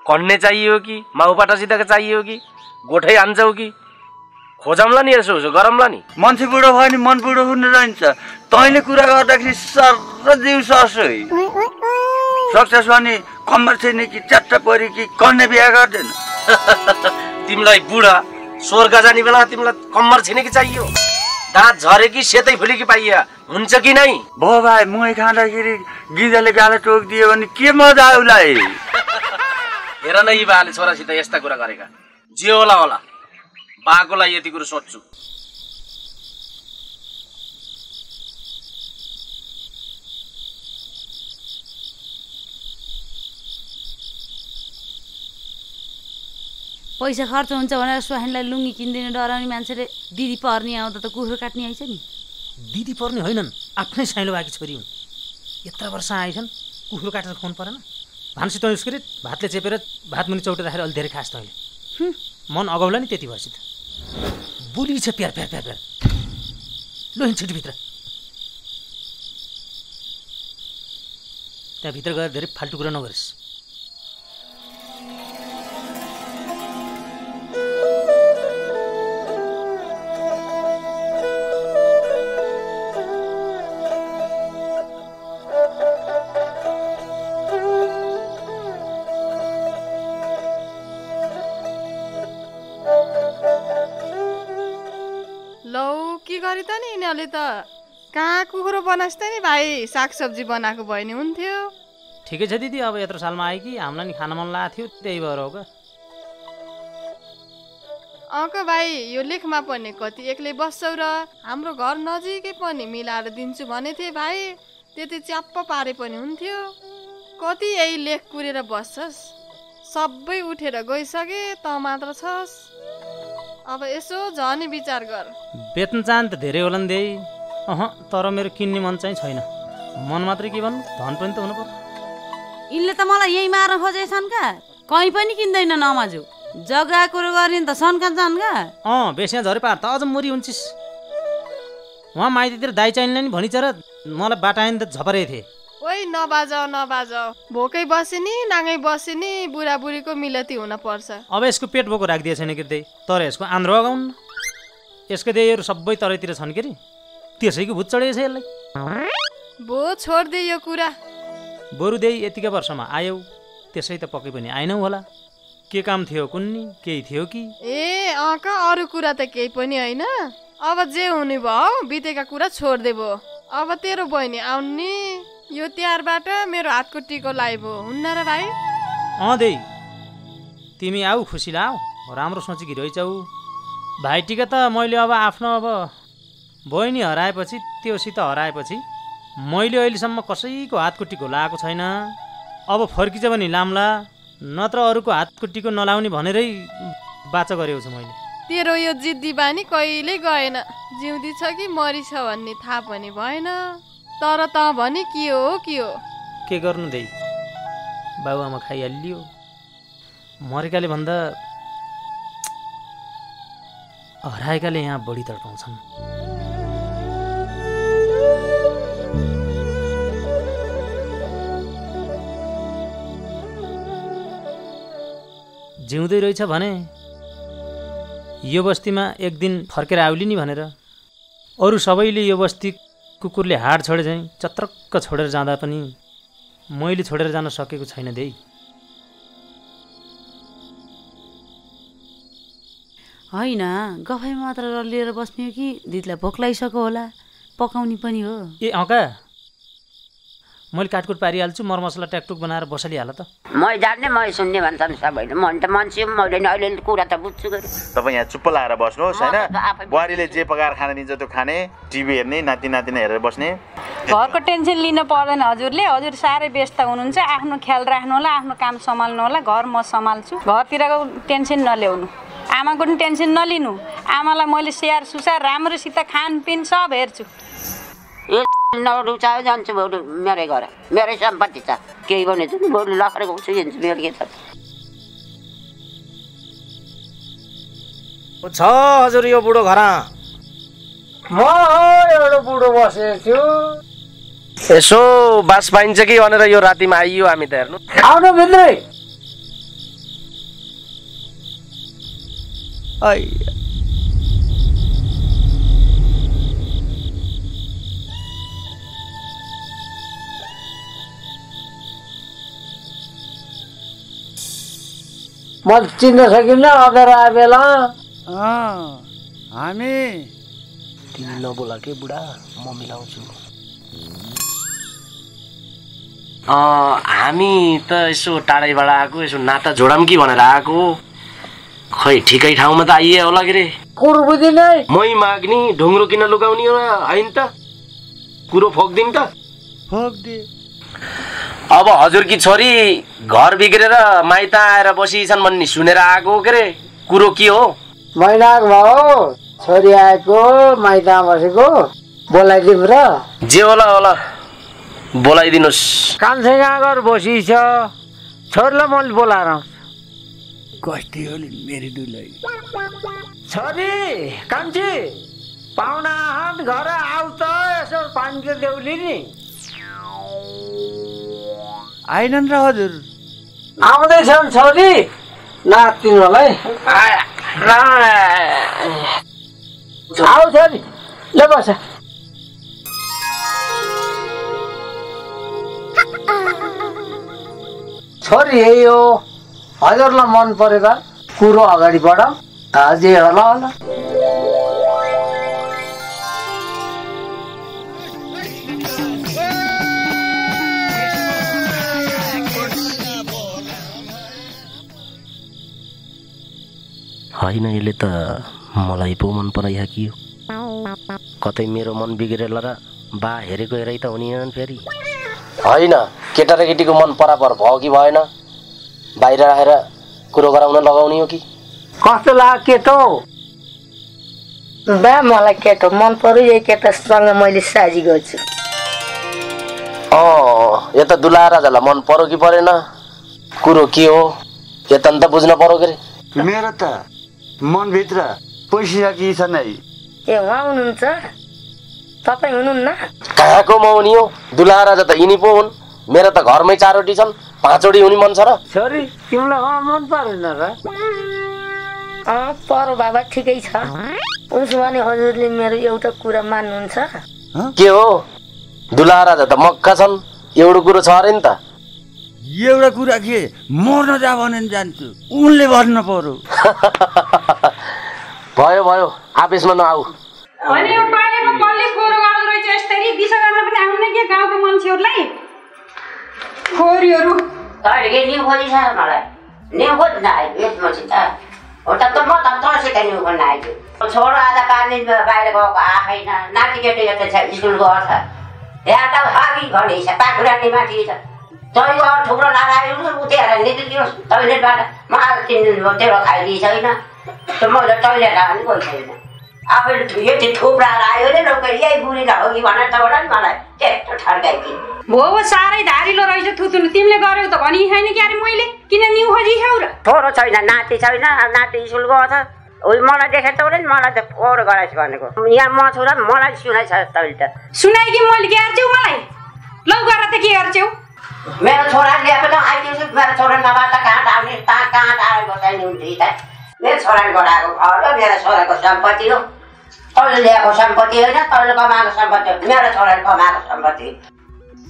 कन्ने चाहियो कि माउपाटासितको चाहियो कि गोठै हान्छौ कि? खोजौँला नि, यसो उसो गरौँला नि। मान्छे बुढो भयो नि मन बुढो हुन जान्छ। तैँले कुरा गर्दाखेरि सर जिउ सर्छ है। सक्सेस भने कम्मर छैन कि च्याट्टा परि कि कन्ने बिहा गर्दैन? तिमीलाई बुढा स्वर्ग जाने बेला तिमीलाई कम्मर छिनेकी चाहियो? दाँत झरे कि सेतै फुले कि पाइया हुन्छ कि नै? भो भाइ मुही खाँदाखेरि गिजाले गाला टोकिदियो भने के मजा आउला? हेर न यी बाले छोरासित यस्ता कुरा गरेका। जे होला होला, बाको लागि यति कुरो सोध्छु। पैसा खर्च हुन्छ भनेर स्वाहानलाई लुङ्गी किन्दिन डराउने मान्छेले दिदी पर्ने आउँदा त कुखुरो काट्ने आइछ नि। दिदी पर्ने होइनन्, आफ्नै साइलो बाँकी छोरी हुन्। यत्र वर्ष आइछन् कुखुरो काटेर खुवाउनु परेन? भान्सी तँ उसकरी भातले चेपेर भात मुनि चौटे राखेर अलि धेरै खास तैँले। मन अगाउला नि त्यति भएपछि त। बुली छ प्यार प्यार प्यार प्यार। लो हिँड छिटो भित्र। त्यहाँ भित्र गएर धेरै फाल्टु कुरा नगरिस्। यिनीहरूले त कहाँ कुखुरो बनास् त नि भाइ, सागसब्जी बनाएको भयो नि हुन्थ्यो। ठिकै छ दिदी, अब यत्रो सालमा आयो कि हामीलाई नि खान मन लागेको थियो, त्यही भएर हो क्या। अँ भाइ यो लेखमा पनि कति एक्लै बस्छौ र? हाम्रो घर नजिकै पनि मिलाएर दिन्छु भने थिएँ भाइ, त्यति च्याप्प पारे पनि हुन्थ्यो। कति यही लेख कुरेर बस्छस्? सबै उठेर गइसके त मात्र छस्। अब यसो झनी विचार गर। बेच्न चाहन त धेरै होला नि दे। तर मेरो किन्ने मन चाहिँ छैन। मन मात्रै के भन्नु, धन पनि त हुनु पर्छ। यिनले त मलाई यही मार्न खोजेछन् का? कहीँ पनि किन्दैन नमाजु। जग्गा कुरो गर्ने त सन्का जान् का? बेसिया झरे पार त अझ मुरी हुन्छस्। उहाँ माइतीतिर दाइ चाहिने नि भनिन्छ र मलाई बाटाइन त झपरे थिए। ओइ नबाजाऊ, भोकै बसे नि नाङै बसे नि बुढाबुढीको मिलती हुन पर्छ। अब यसको पेट भोको राखिदिए छैन कि दे, तर यसको आन्द्रो अगाउन्। यसको देहरू सबै तरैतिर छन् के रे, त्यसैको भूत चढेछ यसलाई। भो छोड्दे यो कुरा। बरु दे यतिका वर्षमा आयौ, त्यसै त पक्कै पनि आएनौ होला। के काम थियो कुन्नी, केही थियो कि? अरू कुरा त केही पनि होइन। अब जे हुने भयो बितेका कुरा छोड्दे भयो। अब तेरो बहिनी आउनी, यो तिहारबाट मेरो हातको टिको लाइबो हुन्न र भाइ? दे तिमी आऊ, खुसी लाऊ, राम्रो सोचेकी रहेछौ। भाइ टिका त मैले अब आफ्नो बहिनी हराएपछि, त्योसित हराएपछि मैले अहिलेसम्म कसैको हातको टिको लगाएको छैन। अब फर्किन्छ भने लाम्ला, नत्र अरूको हातको टिको नलाउने भनेरै बाचा गरेको छु मैले। तेरो यो जिद्दी बानी कहिल्यै गएन। जिउँदी छ कि मरी छ भन्ने थाहा पनि भएन। तर त भने के हो के गर्नु दे, बाबुआमा खाइहालियो। मरेकाले भन्दा हराएकाले यहाँ बढी तडपाउँछन्। जिउँदै रहेछ भने यो बस्तीमा एक दिन फर्केर आउली नि भनेर अरू सबैले यो बस्ती कुकुरले हाड छोडे चाहिँ चत्रक्क छोडेर जाँदा पनि मैले छोडेर जान सकेको छैन दे। होइन गफै मात्र लिएर बस्ने हो कि दिदीलाई भोक लागिसक्यो होला, पकाउने पनि हो। ए अँका मैले काटकुट पारिहाल्छु, मरमसला ट्याकटुक बनाएर बसालिहाल त। मै जान्ने मै सुन्ने भन्छन् सबैले, म त मान्छे मैले अहिले कुरा त बुझ्छु गरे। तपाईँ यहाँ चुप्प लाएर बस्नुहोस् होइन, बुहारीले जे पकाएर खान दिन्छ त्यो खाने, टिभी हेर्ने, नाति नातिना हेरेर बस्ने। घरको टेन्सन लिन पर्दैन हजुरले, हजुर साह्रै व्यस्त हुनुहुन्छ, आफ्नो ख्याल राख्नु होला, आफ्नो काम सम्हाल्नु होला। घर म सम्हाल्छु, घरतिरको टेन्सन नल्याउनु, आमाको पनि टेन्सन नलिनु। आमालाई मैले स्याहार सुसार राम्रोसित खानपिन सब हेर्छु। नरुचायो जान्छु बरु मेरै घर, मेरै सम्पत्ति छ, केही भने चाहिँ बरु लखरे गाउँछु हिँड्छु, मेरो के छ। छ हजुर यो बुढो घर म एउटा बुढो बसेको छु। यसो बास पाइन्छ कि भनेर यो रातिमा आइयो हामी त हेर्नु। आउनु भित्रै। म चिन्न सकिन्न अगर आए बेला हामी तिमी नबोला के बुढा, म मिलाउँछु। हामी त यसो टाढैबाट आएको, यसो नाता जोडम कि भनेर आएको। खै ठिकै ठाउँमा त आइए होला के रे। कुरो बुझिनै मै माग्ने ढुङ्ग्रो किन लुकाउने होइन त, कुरो फोक्दिन् त। फोक्दे अब हजुरकी छोरी घर बिग्रेर माइत आएर बसिछन् भन्ने सुनेर आएको के रे, कुरो के हो? महिनाको भाउ छोरी आएको माइतमा बसेको बोलाइदिउँ र? जे होला होला बोलाइदिनुहोस्। कान्छे घर बसी छ, छोरीलाई मैले बोलाएर कस्तै हो नि मेरी दुलै। छोरी कान्छी पाहुना घर आऊ त, यसो पानीको देउली नि। आइनन् र हजुर? आउँदैछन् छोरी नातिनुलाई। आऊ छोरी ल बस। छोरी यही हो, हजुरलाई मन परेको कुरो अगाडि बढ, जे होला होला। होइन यसले त मलाई पो मन पराइहाल्यो, कतै मेरो मन बिग्रेर र बा हेरेको हेरै त हुने फेरि। होइन केटा र केटीको मन परापर भयो कि भएन, बाहिर राखेर कुरो गराउन लगाउने हो कि? कस्तो लाग्यो केटो? बा मलाई केटो मन पर्यो, यही केटासँग मैले साझी गर्छु। यो त दुला राजालाई मन पर्यो कि परेन, कुरो के हो यता त बुझ्न पर्यो के रे। मेरो त मनभित्र पैसिसकेको छ नै। ए उहाँ हुनुहुन्छ, तपाईँ हुनुहुन्न? कहाँको म हुने हो, दुला राजा त यिनी पो हुन्। मेरो त घरमै 4वटी छन्, 5वटी हुने मन छ र? छोरी तिमीलाई मन परेन र? परो बाबा ठिकै छ। उसो भने हजुरले मेरो एउटा कुरा मान्नुहुन्छ? के हो, दुला राजा त मक्का छन्, एउटा कुरो छ अरे नि त। एउटा कुरा के, मर्न जा भने जान्छु, उनले भन्न पर्यो। भयो भयो आफिसमा नआऊ। अनि यो पालेको बलले खोरो गर्दो रहेछ, यसरी दिशा गर्न पनि आउन के गाउँको मान्छेहरूलाई खोरीहरू। तैँले के न्यु खोजिछ मलाई? न्यु खोज्न आयो यसपछि त हो त म त तँसित न्यु खोज्न आइयो। छोरो आज 5 दिन बाहिर गएको आएन, नाति केटी यता छ स्कुल गएको छ, यहाँ त हागी घडी छ, पाखुरानी माथि छ। तैँको ठुक्रो लगायो उठेर निस्किदियोस् टोइलेटबाट, मलाई 3 दिन भयो तेरो खाइदिएछ होइन, मैले टोइलेट आयो भने कोही छैन। आफैले यति थुप्राएर आयो नि लोके, यही बुढीलाई हो कि भनेर त होला नि मलाई त्यस्तो ठड्काइदियो। भो साह्रै धारिलो रहेछ थुतुनु, तिमीले गर्यौ त भनि छैन कि अरे मैले किन न्यु खोजिछौ र? छोरो छैन, नाति छैन, नाति स्कुल गएको छ, मलाई देखेर त होला नि मलाई त फोहोर गराइस् भनेको। यहाँ म छु र मलाई सुनाइछ तैँले त। सुनाइ कि मैले के गर्छौ मलाई? लौ गर त के गर्छौ? मेरो छोरा ल्याएको त आइदिन्छु, मेरो छोरा नभए त कहाँ आउने, कहाँ आएर बसाइने हुन्छ त। मेरो छोराले गराएको घर हो, मेरो छोराको सम्पत्ति हो, तैँले ल्याएको सम्पत्ति होइन, तैँले कमाएको सम्पत्ति हो, मेरो छोराले कमाएको सम्पत्ति।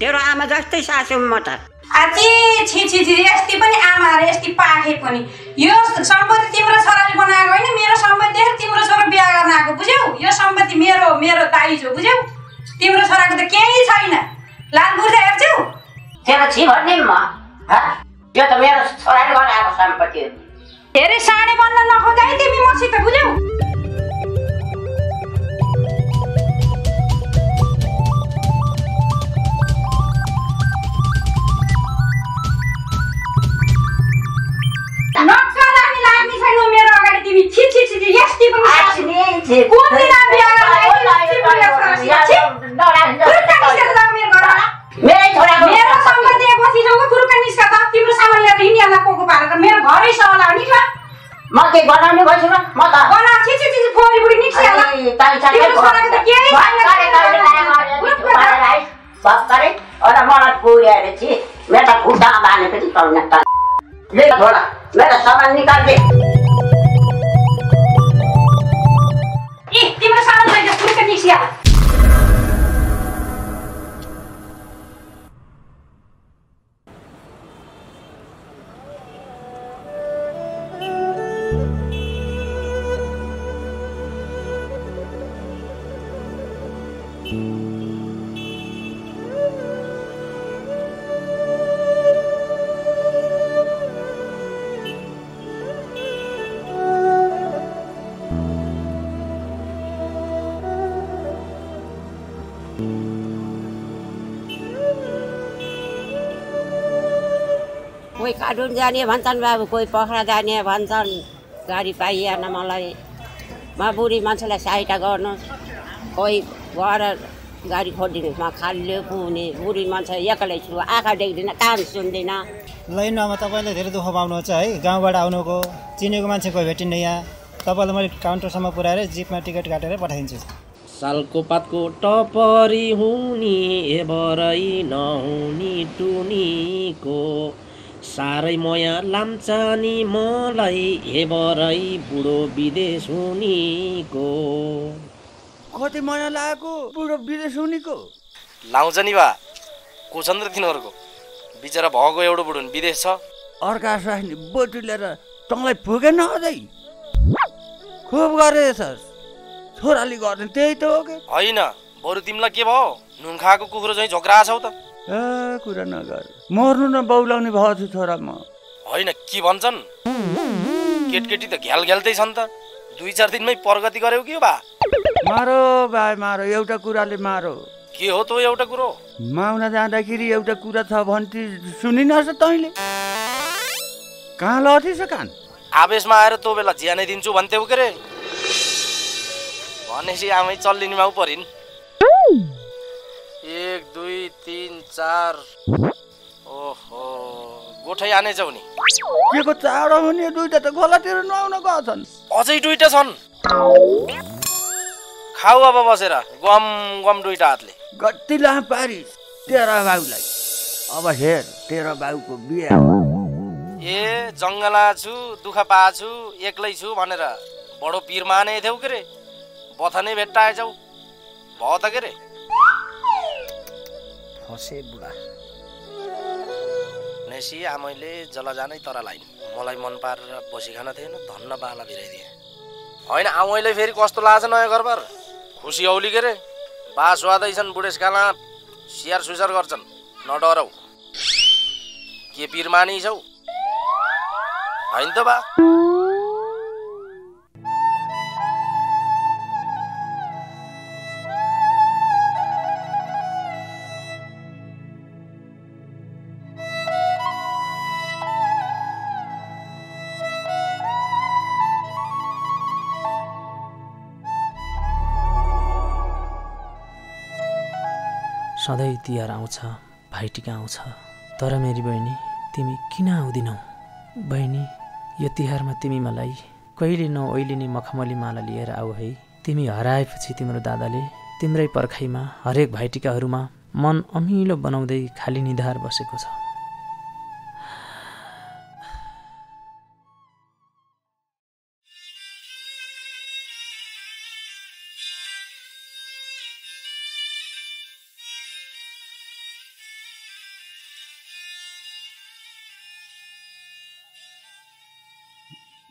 तेरो आमा जस्तै सासु म त। आची छि छि छि, यस्ती पनि आमा अरे, यस्ती पाखे पनि। यो सम्पत्ति तिम्रो छोराले बनाएको होइन, मेरो सम्पत्ति देखेर तिम्रो छोरा बिहा गर्न आएको, बुझ्यौ? यो सम्पत्ति मेरो मेरो दाइज हो, बुझ्यौ? तिम्रो छोराको त केही छैन। लाल बुर्जा हेर्छौ? तेरो छि भन्ने म, यो त मेरो छोराले बनाएको सम्पत्ति हो। धेरै साँडे बन्न नखोज है तिमी मसित, बुझ्यौ? नक्सा राख्ने लाग्ने छैन मेरो अगाडि तिमी। छि छि छि, यस्ती पनि कुन दिन बिहा मेरो सम्पत्ति बसिसक्यो, कुरुका निस्का त तिम्रो सामान लिएर हिँडिहाल्ला पोको पारेर, मेरो घरै सला नि ल। म के बनाउने भइछु र? म त बना छि छि छि, फोरी बुढी निस्किहाल्ला। तिम्रो छोराको त केही भक्करै अरे मलाई पुर्याएर छि, मेरो त खुट्टा बाँधेपछि तल्ने त ले छोरा, मेरो सामान निकाल दे। ए तिम्रो सामान लैजा, कुरुका निस्किहाल्ला। कोही काठुन जाने भन्छन् बाबु, कोही पोखरा जाने भन्छन्, गाडी पाइएन मलाई। म बुढी मान्छेलाई सहायता गर्नुहोस्, कोही गएर गाडी खोलिदिनुहोस्, म खाली पुग्ने बुढी मान्छे एक्लै छु, आँखा देख्दिनँ, कान सुन्दिनँ। लाइनमा तपाईँले धेरै दुःख पाउनुहुन्छ है, गाउँबाट आउनुको, चिनेको मान्छे कोही भेटिन्न यहाँ। तपाईँलाई मैले काउन्टरसम्म पुऱ्याएर जिपमा टिकट काटेर पठाइदिन्छु। सालको पातको टपरी हुने हेबरै नहुने टुनीको, साह्रै मया लाम्चानी मलाई हेबरै बुढो विदेश हुनेको। कति मया लागेको बुढो विदेश हुनेको? लाउँछ नि बा, को छन् र तिनीहरूको? बिचरा भएको एउटा बुढो विदेश छ। अर्का स्वास्नी बोटु लिएर तँलाई पुगेन अझै? खुब गरे सर, छोराले गर्ने त्यही त हो कि? होइन, बरु तिमीलाई के भयो? नुन खाएको कुखुरो चाहिँ झोक्रा छौ त। कुरा नगर, मर्नु न बौलाउने भएको छु छोरा म। होइन के भन्छन्, केटकेटी त घ्याल घ्याल्दै छन् त, 2-4 दिनमै प्रगति गर्यौ कि बा? मारो भाइ मारो, एउटा कुराले मारो। के हो त एउटा कुरो? माउना जाँदाखेरि एउटा कुरा छ भन्थे सुनिनस् तैँले? कहाँ लथिस कान? आवेशमा आएर त्यो बेला ज्यानै दिन्छु भन्थ्यौ के रे? भनेपछि आमै चल्लिने माउ परिन्। 1 2 3 4, ओहो गोठै आनेछौ नि। के को चाडो हुने? दुईटा त गोलातिर नुहाउन गएछन्। अझै दुईटा छन्? खाऊ अब बसेर गम गम दुईटा हातले। गति ला पारिस तेरा बाउलाई। अब हेर तेरा बाउको बिहा। ए जङ्गला छु, दुःख पाछु, एक्लै छु भनेर बडो पीर माने थियौ के रे? बथनै भेट्टाएछौ भयो त के रे? फसे बुढा नेसी आमैले जला जानै तर लाइन, मलाई मन पारेर बसी खान थिएन, धन्न बाला बिराइदिए। होइन आमैले फेरि कस्तो लाग्छ नयाँ घरबार? खुसी औली के रे? बा स्वादैछन्, बुढेसकाला स्याहार सुसार गर्छन्, नडरौ। के पीर मानी छौ? होइन त बा? सधैँ तिहार आउँछ, भाइटिका आउँछ, तर मेरी बहिनी तिमी किन आउँदिनौ? बहिनी यो तिहारमा तिमी मलाई कहिले नओइलिने मखमली माला लिएर आऊ है। तिमी हराएपछि तिम्रो दादाले तिम्रै पर्खाइमा हरेक भाइटिकाहरूमा मन अमिलो बनाउँदै खाली निधार बसेको छ।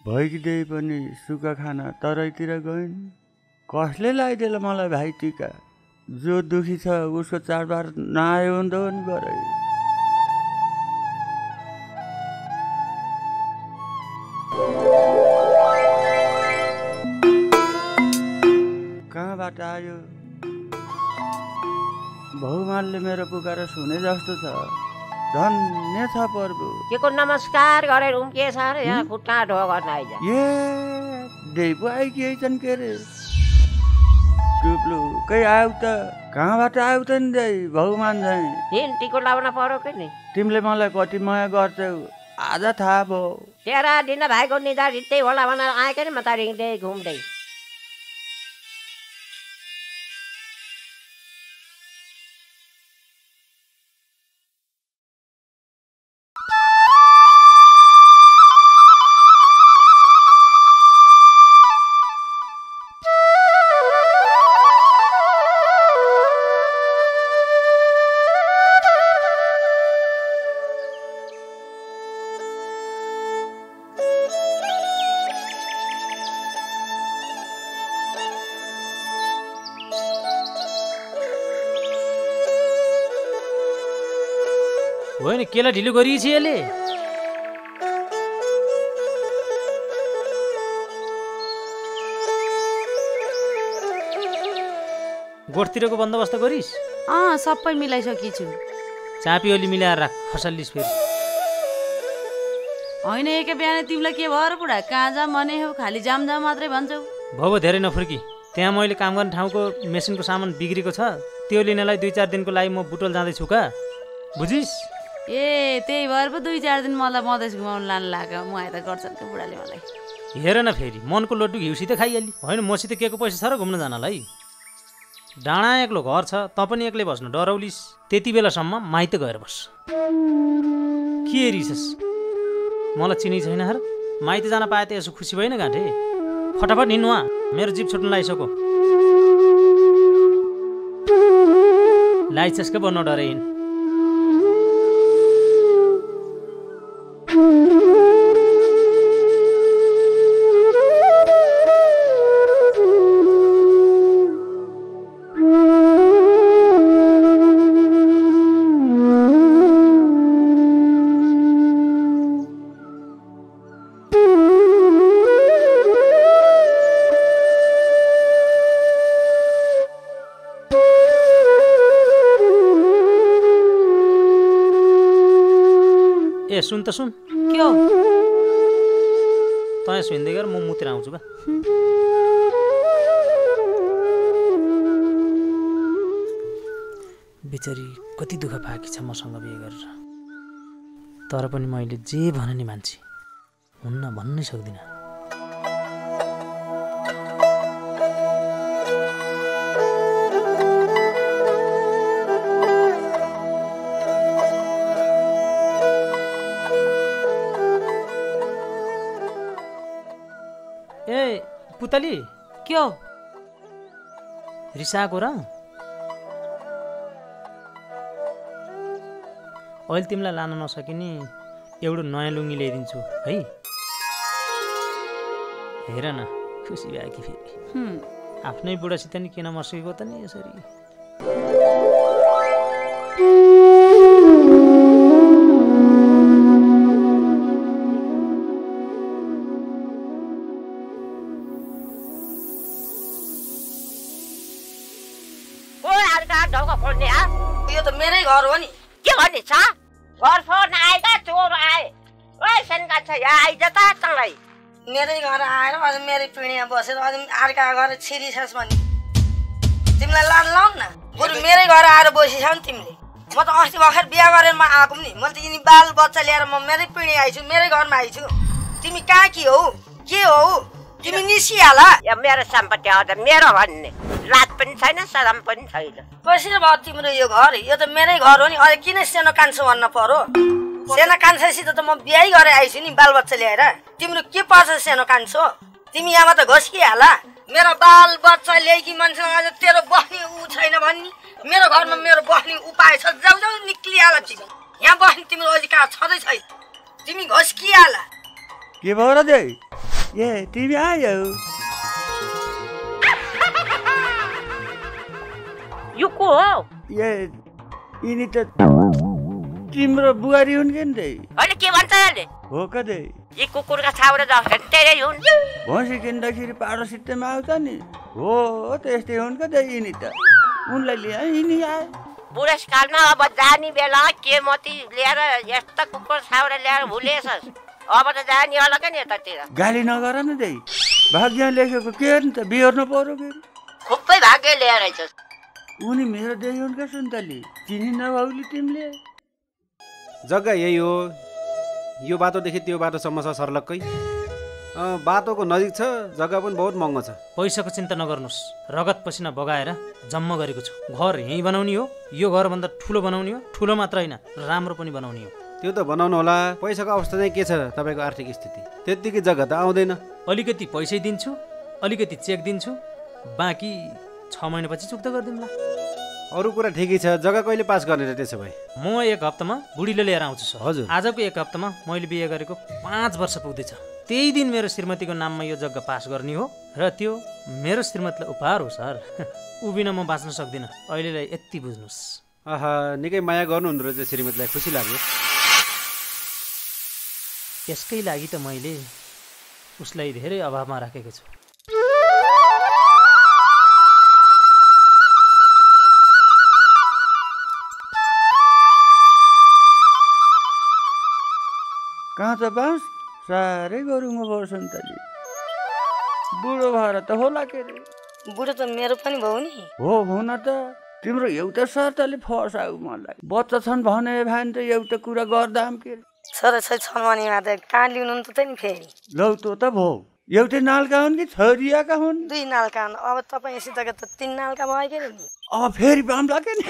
भइदिए पनि सुक्खा खाना तराईतिर गइन्। कसले लगाइदिएला मलाई भाइ टिका? जो दुखी छ उसको चाडबाड नआयो भने त नि बरै। कहाँबाट आयो? भगवानले मेरो पुकार सुने जस्तो छ। धन्य छ प्रभु। के को नमस्कार गरेर उम्किएछ अरे यहाँ खुट्टा ढो गर्न आइज। ए देव आइकिएछन् के रे? टुप्लु कै आउ त? कहाँबाट आउ त नि दाइ भगवान झैँ? हिन टिको लाउन पर्यो कि नि? तिमीले मलाई कति माया गर्छौ आज थाहा भयो। 13 दिन भाइको निधार हिँड्दै होला भनेर आएकै नि म त हिँड्दै घुम्दै। होइन केला ढिलो गरिएछ यसले। गोठतिरको बन्दोबस्त गरिस्? सबै मिलाइसकेछु। चापी ओली मिलाएर राख खसल्लिस फेरि। होइन एकै बिहान तिमीलाई के भयो र बुढा? कहाँ जा मने हो खालि जाम मात्रै भन्छौ। भो धेरै नफुर्की। त्यहाँ मैले काम गर्ने ठाउँको मेसिनको सामान बिग्रेको छ, त्यो लिनलाई 2-4 दिनको लागि म बुटोल जाँदैछु का, बुझिस्? ए त्यही भएर पो 2-4 दिन मलाई मधेस घुमाउनु लानु लाग्यो। म आएर गर्छन् त्यो बुढाले मलाई। हेर न फेरि मनको लड्डु घिउसित खाइहाली। होइन मसित के को पैसा छ र घुम्न जानलाई? डाँडा एक्लो घर छ, त पनि एक्लै बस्न डराउलिस्। त्यति बेलासम्म माइत गएर बस। के रिसस? मलाई चिनी छैन हर? माइत जान पाए त यसो खुसी भएन गाँठे? फटाफट हिँड्नु वहाँ, मेरो जिप छुट्नु लागिसक्यो। लाइसेन्स के बन्नु डरे हिँड। ए सुन त सुन। के हो? तँ सुन्दै गर, म मुतिर आउँछु बा। बेचारी कति दुःख पाएकी छ मसँग बिहे गरेर। तर पनि मैले जे भने नि मान्छे हुन्न भन्नै सक्दिनँ। ए पुतली के हो? रिसाएको र? अहिले तिमीलाई लान नसकिने एउटा नयाँ लुङ्गी ल्याइदिन्छु है। हेर न खुसी भयो कि फेरि। आफ्नै बुढासित नि किन मस्केको त नि यसरी। यो त मेरै घर हो नि। के भन्ने छ? घर फोन आएका चोर आए। ओइ सनका छ यहाँ आइज त तँलाई। मेरै घर आएर अझ मेरै पिँढीमा बसेर अझ अर्का घर छिरिछस् भने तिमीलाई लान लाउँ न। बरु मेरै घर आएर बसिछौ नि तिमीले। म त अस्ति भर्खर बिहा गरेर म आएको नि। मैले त यिनी बाल बच्चा ल्याएर म मेरै पिँढी आइछु, मेरै घरमा आइछु। तिमी कहाँ के हौ? के हौ? तिमी निस्किहाल। यो मेरो सम्पत्ति हो त मेरो भन्ने। लात पनि छैन, सदम पनि छैन। कसरी भयो तिम्रो यो घर? यो त मेरै घर हो नि। अझ किन सानो कान्छो भन्न पर्यो? सानो कान्छासित त म बिहा गरेर आइछु नि बालबच्चा ल्याएर। तिम्रो के पर्छ सानो कान्छो? तिमी यहाँ त घस्किहाल। मेरो बाल बच्चा ल्याइकी मान्छेसँग आज तेरो बस्ने ऊ छैन भन्ने। मेरो घरमा मेरो बस्ने उपाय छ। जाऊ जाऊ निक्लिहाल तिमी। यहाँ बस्ने तिम्रो अधिकार छँदै छैन। तिमी घस्किहाल। के भयो र दे? ए तिमी आयौ यो को हो ए यिनी त तिम्रो बुहारी हुन् कि नि होइन के भन्छ यसले हो कतै यी कुकुरका छाउरा जस्तो तेरै हुन् भैँसी किन्दाखेरि पाडो सित्तैमा आउँछ नि हो त्यस्तै हुन् कतै यिनी त उनलाई ल्याए यिनी आए बुढेसकालमा अब जाने बेला के मती लिएर यस्ता कुकुर छाउरा ल्याएर भुलेछस् अब त जाने होला के नि यतातिर गाली नगर न दे भाग्य लेखेको के नि त बिहोर्नु पर्यो के खुबै भाग्य ल्याएर आइछस् उनी मेरो देही हुन् का सुन्तली चिनी नभौली तिमीले जग्गा यही हो यो बाटोदेखि त्यो बाटोसम्म छ सर्लक्कै बाटोको नजिक छ जग्गा पनि बहुत महँगो छ पैसाको चिन्ता नगर्नुहोस् रगत पसिना बगाएर जम्मा गरेको छु घर यहीँ बनाउने हो यो घरभन्दा ठुलो बनाउने हो ठुलो मात्र होइन राम्रो पनि बनाउने हो त्यो त बनाउनु होला पैसाको अवस्था चाहिँ के छ तपाईँको आर्थिक स्थिति त्यत्तिकै जग्गा त आउँदैन अलिकति पैसै दिन्छु अलिकति चेक दिन्छु बाँकी 6 महिनापछि चुक्ता गरिदिउँला अरू कुरा ठिकै छ जग्गा कहिले पास गर्ने र त्यसो भए म 1 हप्तामा बुढीले लिएर आउँछु सर हजुर आजको 1 हप्तामा मैले बिहे गरेको 5 वर्ष पुग्दैछ त्यही दिन मेरो श्रीमतीको नाममा यो जग्गा पास गर्ने हो र त्यो मेरो श्रीमतीलाई उपहार हो सर उभिन म बाँच्न सक्दिनँ अहिलेलाई यति बुझ्नुहोस् आहा निकै माया गर्नुहुँदो रहेछ श्रीमतीलाई खुसी लाग्यो यसकै लागि त मैले उसलाई धेरै अभावमा राखेको छु कहाँ त बाँस साह्रै गरुङो भयो सन्तली बुढो भएर त होला के रे बुढो त मेरो पनि भयो नि हो हुन त तिम्रो एउटा शर्तले फसाउ मलाई बच्चा छन् भने भान त एउटा कुरा गर्दाम के रे छोराछोरी छन् भने त कहाँ लिनु त नि फेरि लौ त भो एउटै नालका हुन् कि छोरियाका हुन् 2 नालका हुन् अब तपाईँसितको त 3 नालका भयो के नि अब फेरि पाम्ला के नि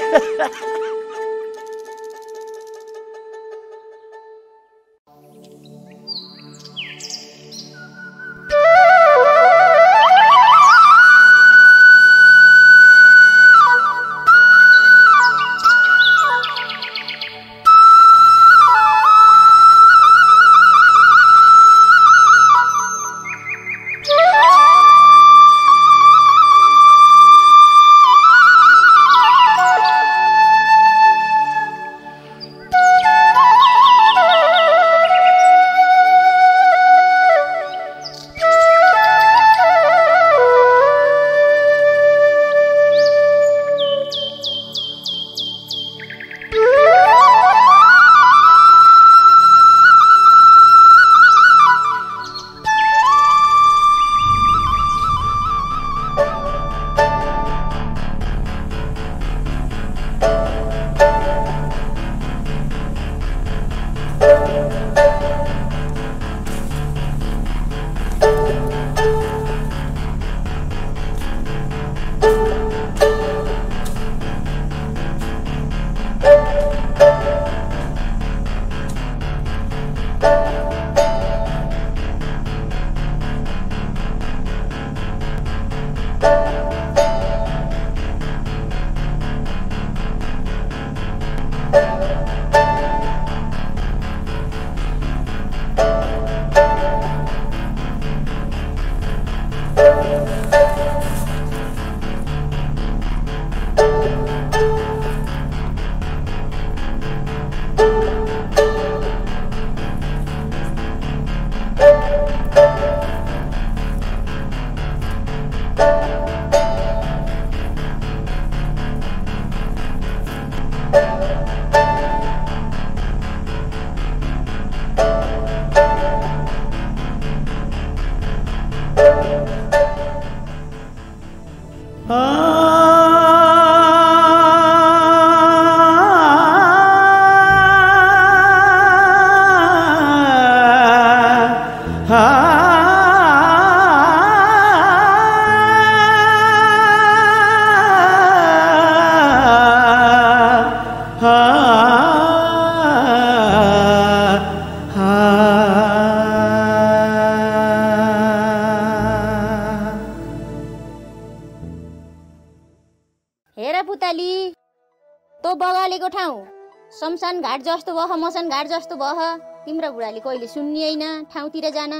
शमशान घाट जस्तो भयो मसान घाट जस्तो भयो तिम्रो बुढाले कहिले सुन्ने होइन ठाउँतिर जान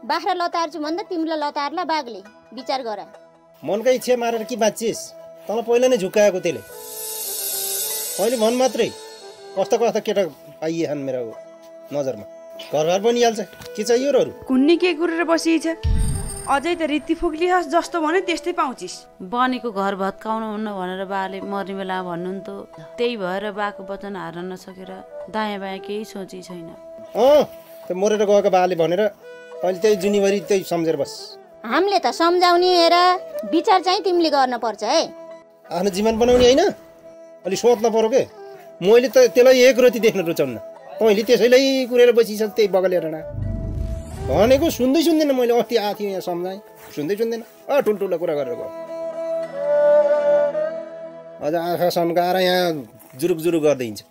बाख्रा लतार्छु भन्दा तिमीलाई लतार्ला बाघले विचार गर। मनकै इच्छा मारेर के बाँचिस्? तँलाई पहिला नै झुक्काएको त्यसले। अहिले मन मात्रै कस्ता कस्ता केटा पाइएछन् मेरो नजरमा। घरबार बनिहाल्छ, के चाहियो र अरू? कुन्नी के गरेर बसिछ? अझै त रीति फुक्लिहस् जस्तो भने त्यस्तै पाउँछिस्। बनेको घर भत्काउनु हुन्न भनेर बाले मर्ने बेला भन्नुहुन्थ्यो। त्यही भएर बाको वचन हार्न नसकेर दायाँ बायाँ केही सोची छैन। त्यो मरेर गएको बाले भनेर अहिले त्यही जुनीभरि त्यही सम्झेर बस। हामीले त सम्झाउने हेर, विचार चाहिँ तिमीले गर्न पर्छ है। आफ्नो जीवन बनाउने होइन, अलि सोच्न पर्यो के। मैले त त्यसलाई एक रति देख्न रुचाउन्न, तैँले त्यसैलाई कुरेर बसिन्छ त्यही बगलेर भनेको सुन्दैन। मैले अस्ति आएको थिएँ यहाँ सम्झाएँ, सुन्दैन। ठुल्ठुलो कुरा गरेर गयो। अझ आँखा सन्काएर यहाँ जुरुक गर्दै हिँड्छ।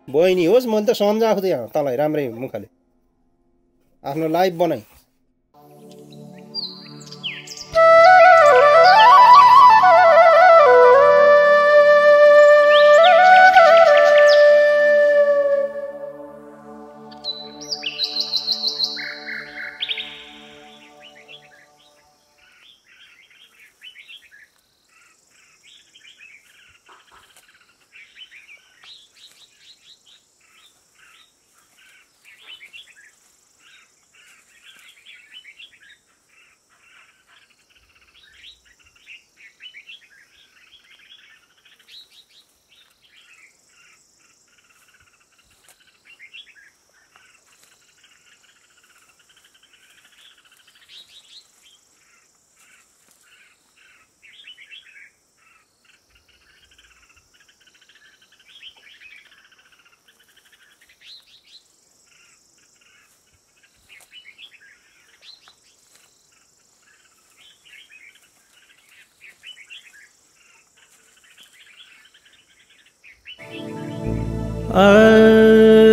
बहिनी होस्, मैले त सम्झाएको थिएँ तँलाई राम्रै मुखले। आफ्नो लाइफ बनाइ।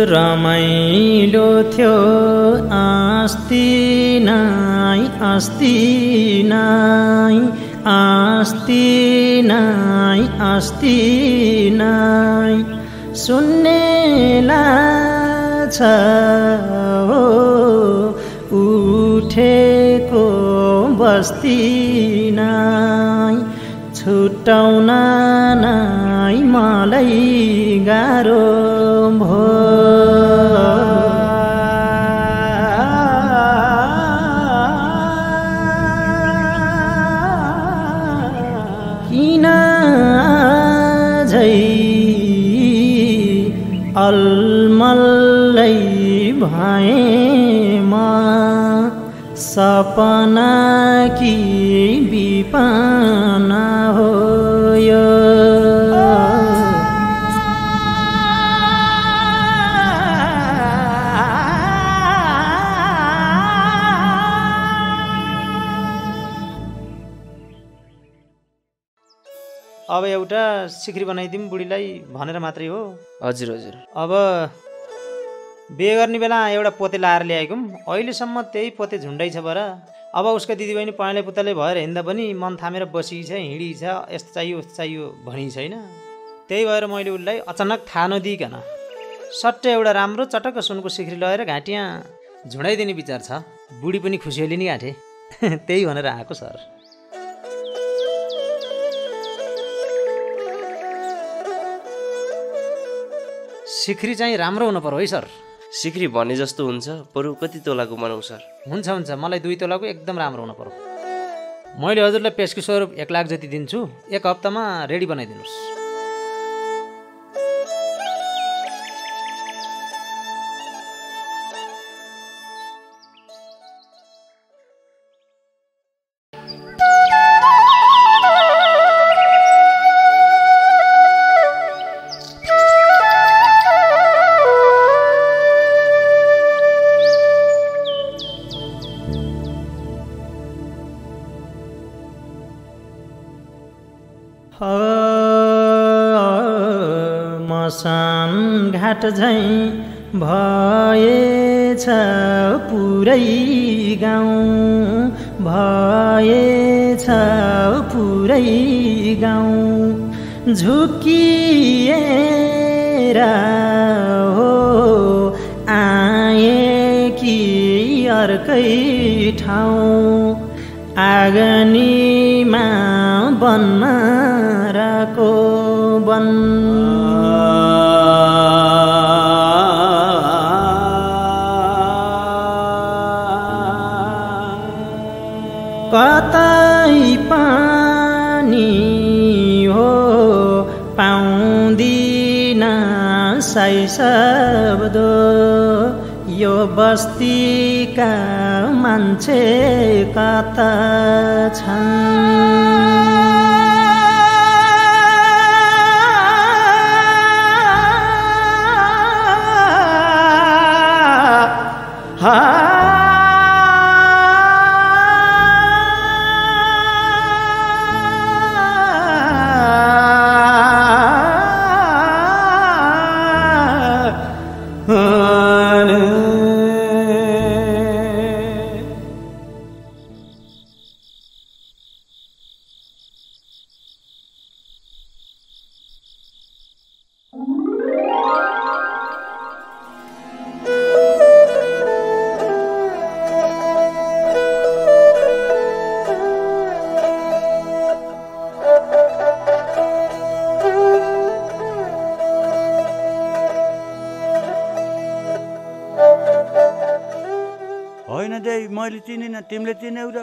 रमाइलो थियो आस्ति नाइ सुन्नेला छ उठेको बस्ती नाइ छुटाउन नाइ मलाई गाह्रो भो किन झै अलमल्लै भएमा सपना कि विपना हो यो अब एउटा सिक्री बनाइदिउँ बुढीलाई भनेर मात्रै हो। हजुर हजुर। अब बिहे गर्ने बेला एउटा पोते लाएर ल्याएको, अहिलेसम्म त्यही पोते झुन्डै छ बर। अब उसको दिदीबहिनी पहेँले पुतले भएर हिँड्दा पनि मन थामेर बसी छ, हिँडी छ, यस्तो चाहियो उस्तो चाहियो भनी छैन। त्यही भएर मैले उसलाई अचानक थाहा नदिइकन सट्टै एउटा राम्रो चटक्क सुनको सिक्री लगाएर घाँटिया झुडाइदिने विचार छ। बुढी पनि खुसियाली नि घाँटे त्यही भनेर आएको सर। सिक्री चाहिँ राम्रो हुनु पर्यो है सर। सिक्री भने जस्तो हुन्छ, बरु कति तोलाको बनाऊ सर? हुन्छ मलाई 2 तोलाको एकदम राम्रो हुनु पर्यो। मैले हजुरलाई पेशको स्वरूप 1 लाख जति दिन्छु, 1 हप्तामा रेडी बनाइदिनुहोस्। मसान घाट झैँ भएछ पुरै गाउँ, भएछ पुरै गाउँ झुकिएर हो आए अर्कै ठाउँ आगनीमा बनमाराको बन कतै पानी हो पाउँदिन सही शब्द यो बस्तीका मान्छे कता छन् मैले चिनिनँ तिमीले चिन्यौ र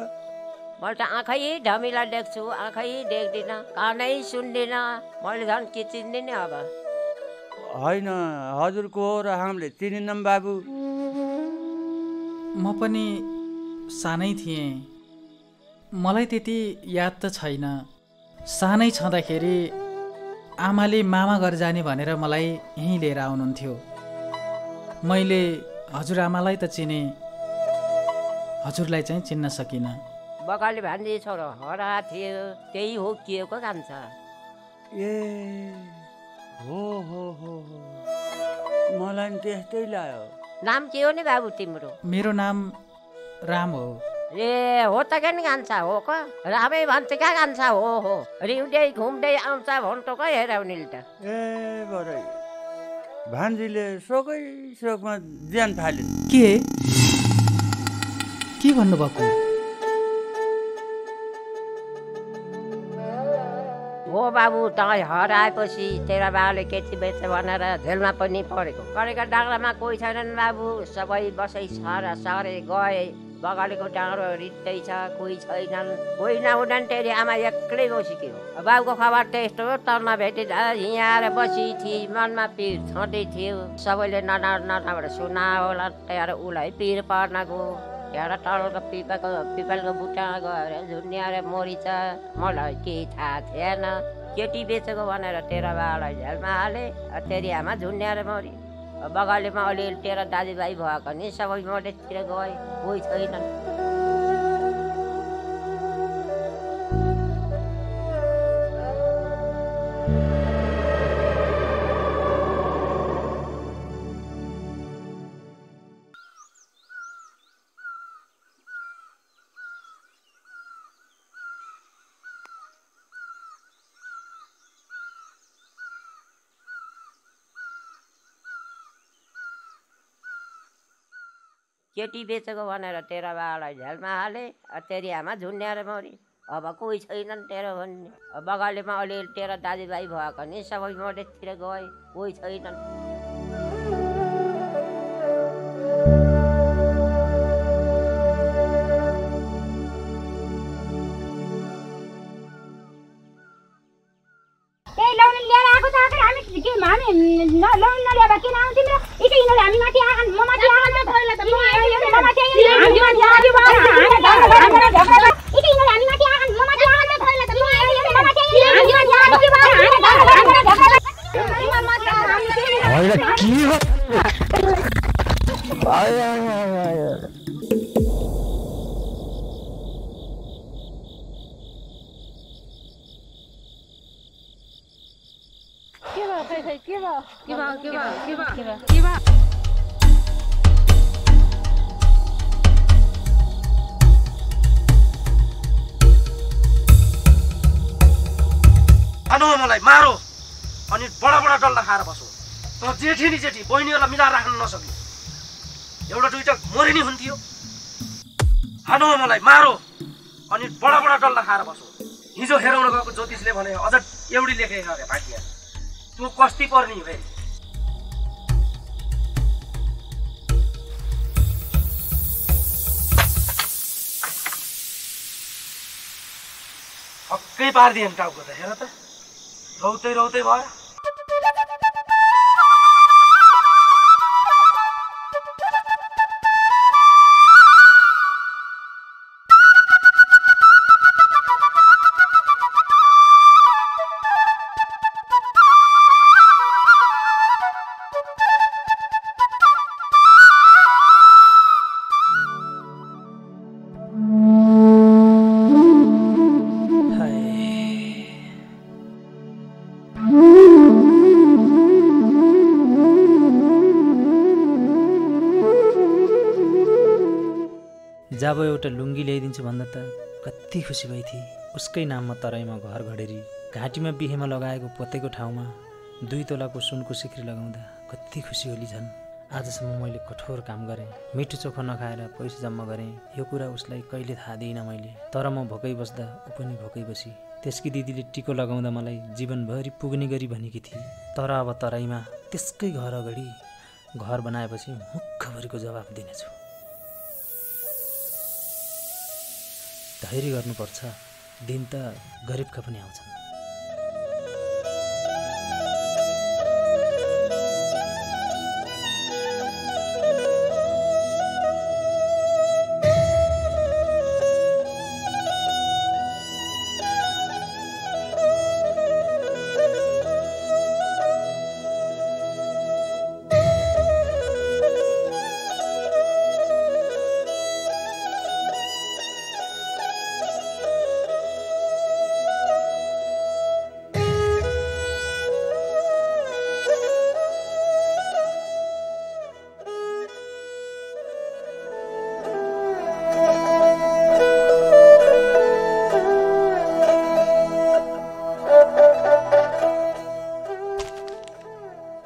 मैले त आँखै धमिला देख्छु आँखै देख्दिनँ कानै सुन्दिनँ मैले झन् के चिन्दिनँ अब होइन हजुर को हो र हामीले चिनिनौँ बाबु म पनि सानै थिएँ मलाई त्यति याद त छैन सानै छँदाखेरि आमाले मामा घर जाने भनेर मलाई यहीँ लिएर आउनुहुन्थ्यो मैले हजुरआमालाई त चिने हजुरलाई चाहिँ चिन्न सकिनँ बगाले भान्जी छोरो हरा थियो त्यही हो के को कान्छ ए हो मलाई त्यस्तै लाग्यो नाम के हो नि बाबु तिम्रो मेरो नाम राम हो ए हो त के नि कान्छा हो क रामै भन्छ क्या कान्छा हो रिउँदै घुम्दै आउँछ भन्टो क हेराउने त ए बरै भान्जीले सोकै सोकमा ज्यान फाल्यो के भन्नुभएको हो बाबु तपाईँ हराएपछि तेरा बाबाले केटी बेच्छ भनेर झेलमा पनि परेको गरेका डाँडामा कोही छैनन् बाबु सबै बसै सरे गए बगालेको डाँडो रित्दै छ कोही छैनन् कोही नहुँदैन तेरी आमा एक्लै बसेको बाबुको खबर त्यस्तो तलमा भेटिँदा यहाँ आएर बसी थिए मनमा पिर छँदै थियो सबैले ननाबाट सुना होला त्यहाँ उसलाई पिर पर्नको एउटा तलको पिपलको बुट्टा गएर झुन्ड्याएर मरिछ मलाई केही थाहा थिएन केटी बेचेको भनेर तेरा बाबालाई झेलमा हाले तेरी आमा झुन्ड्याएर मरि बगालेमा अलिअलि तेरा दाजुभाइ भएको नि सबै मधेसतिर गए कोही छैनन् केटी बेचेको भनेर तेरा बाबालाई झेलमा हाले तेरी आमा झुन्ड्याएर मरि अब कोही छैनन् तेरो भन्ने बगालेमा अलिअलि तेरा दाजुभाइ भएको नि सबै मधेसतिर गए कोही छैनन् मलाई मारो अनि बडा बडा डल्ला खाएर बसो त जेठी नि जेठी बहिनीहरूलाई मिलाएर राख्न नसक्ने एउटा दुईटा मरि नि हुन्थ्यो हानो मलाई मारो अनि बडा बडा डल्ला खाएर बसो। हिजो हेराउन गएको ज्योतिषले भने अझ एउटी लेखेको अरे भाग्य तँ कस्ती पर्ने फेरि। हक्कै पारिदिएन टाउको त हेर त रौतै रौतै भयो। जब एउटा लुङ्गी ल्याइदिन्छु भन्दा त कति खुसी भई थिए। उसकै नाममा तराईमा घर घडेरी, घाँटीमा बिहेमा लगाएको पोतेको ठाउँमा 2 तोलाको सुनको सिक्री लगाउँदा कति खुसी होली झन्। आजसम्म मैले कठोर काम गरेँ, मिठो चोखो नखाएर पैसा जम्मा गरेँ। यो कुरा उसलाई कहिले थाहा दिइनँ मैले। तर म भोकै बस्दा ऊ पनि भोकै बसी। त्यसकी दिदीले टिको लगाउँदा मलाई जीवनभरि पुग्ने गरी भनेकी थिए। तर अब तराईमा त्यसकै घर अगाडि घर बनाएपछि मुखभरिको जवाफ दिनेछु। धैर्य गर्नुपर्छ, दिन त गरिबका पनि आउँछन्।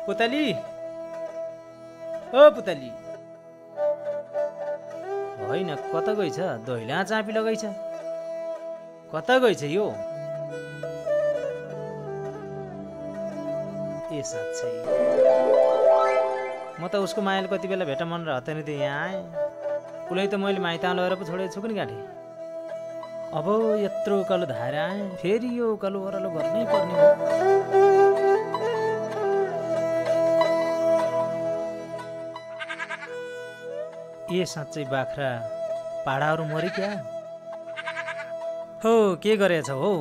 पुतली, ओ पुतली, होइन कता गइछ? दैला चापी लगाइछ, कता गइछ यो? ए साँच्चै म त उसको मायाले कति बेला भेट मन र हतानी त यहाँ आएँ। उसलाई त मैले माइता लगेर पो छोडेको छु पनि गाँठे। अब यत्रो उकालो धाएर आएँ, फेरि यो उकालो ओह्रालो गर्नै पर्ने हो। ए साँच्चै बाख्रा पाडाहरू मरि क्या हो? के गरेछ हो?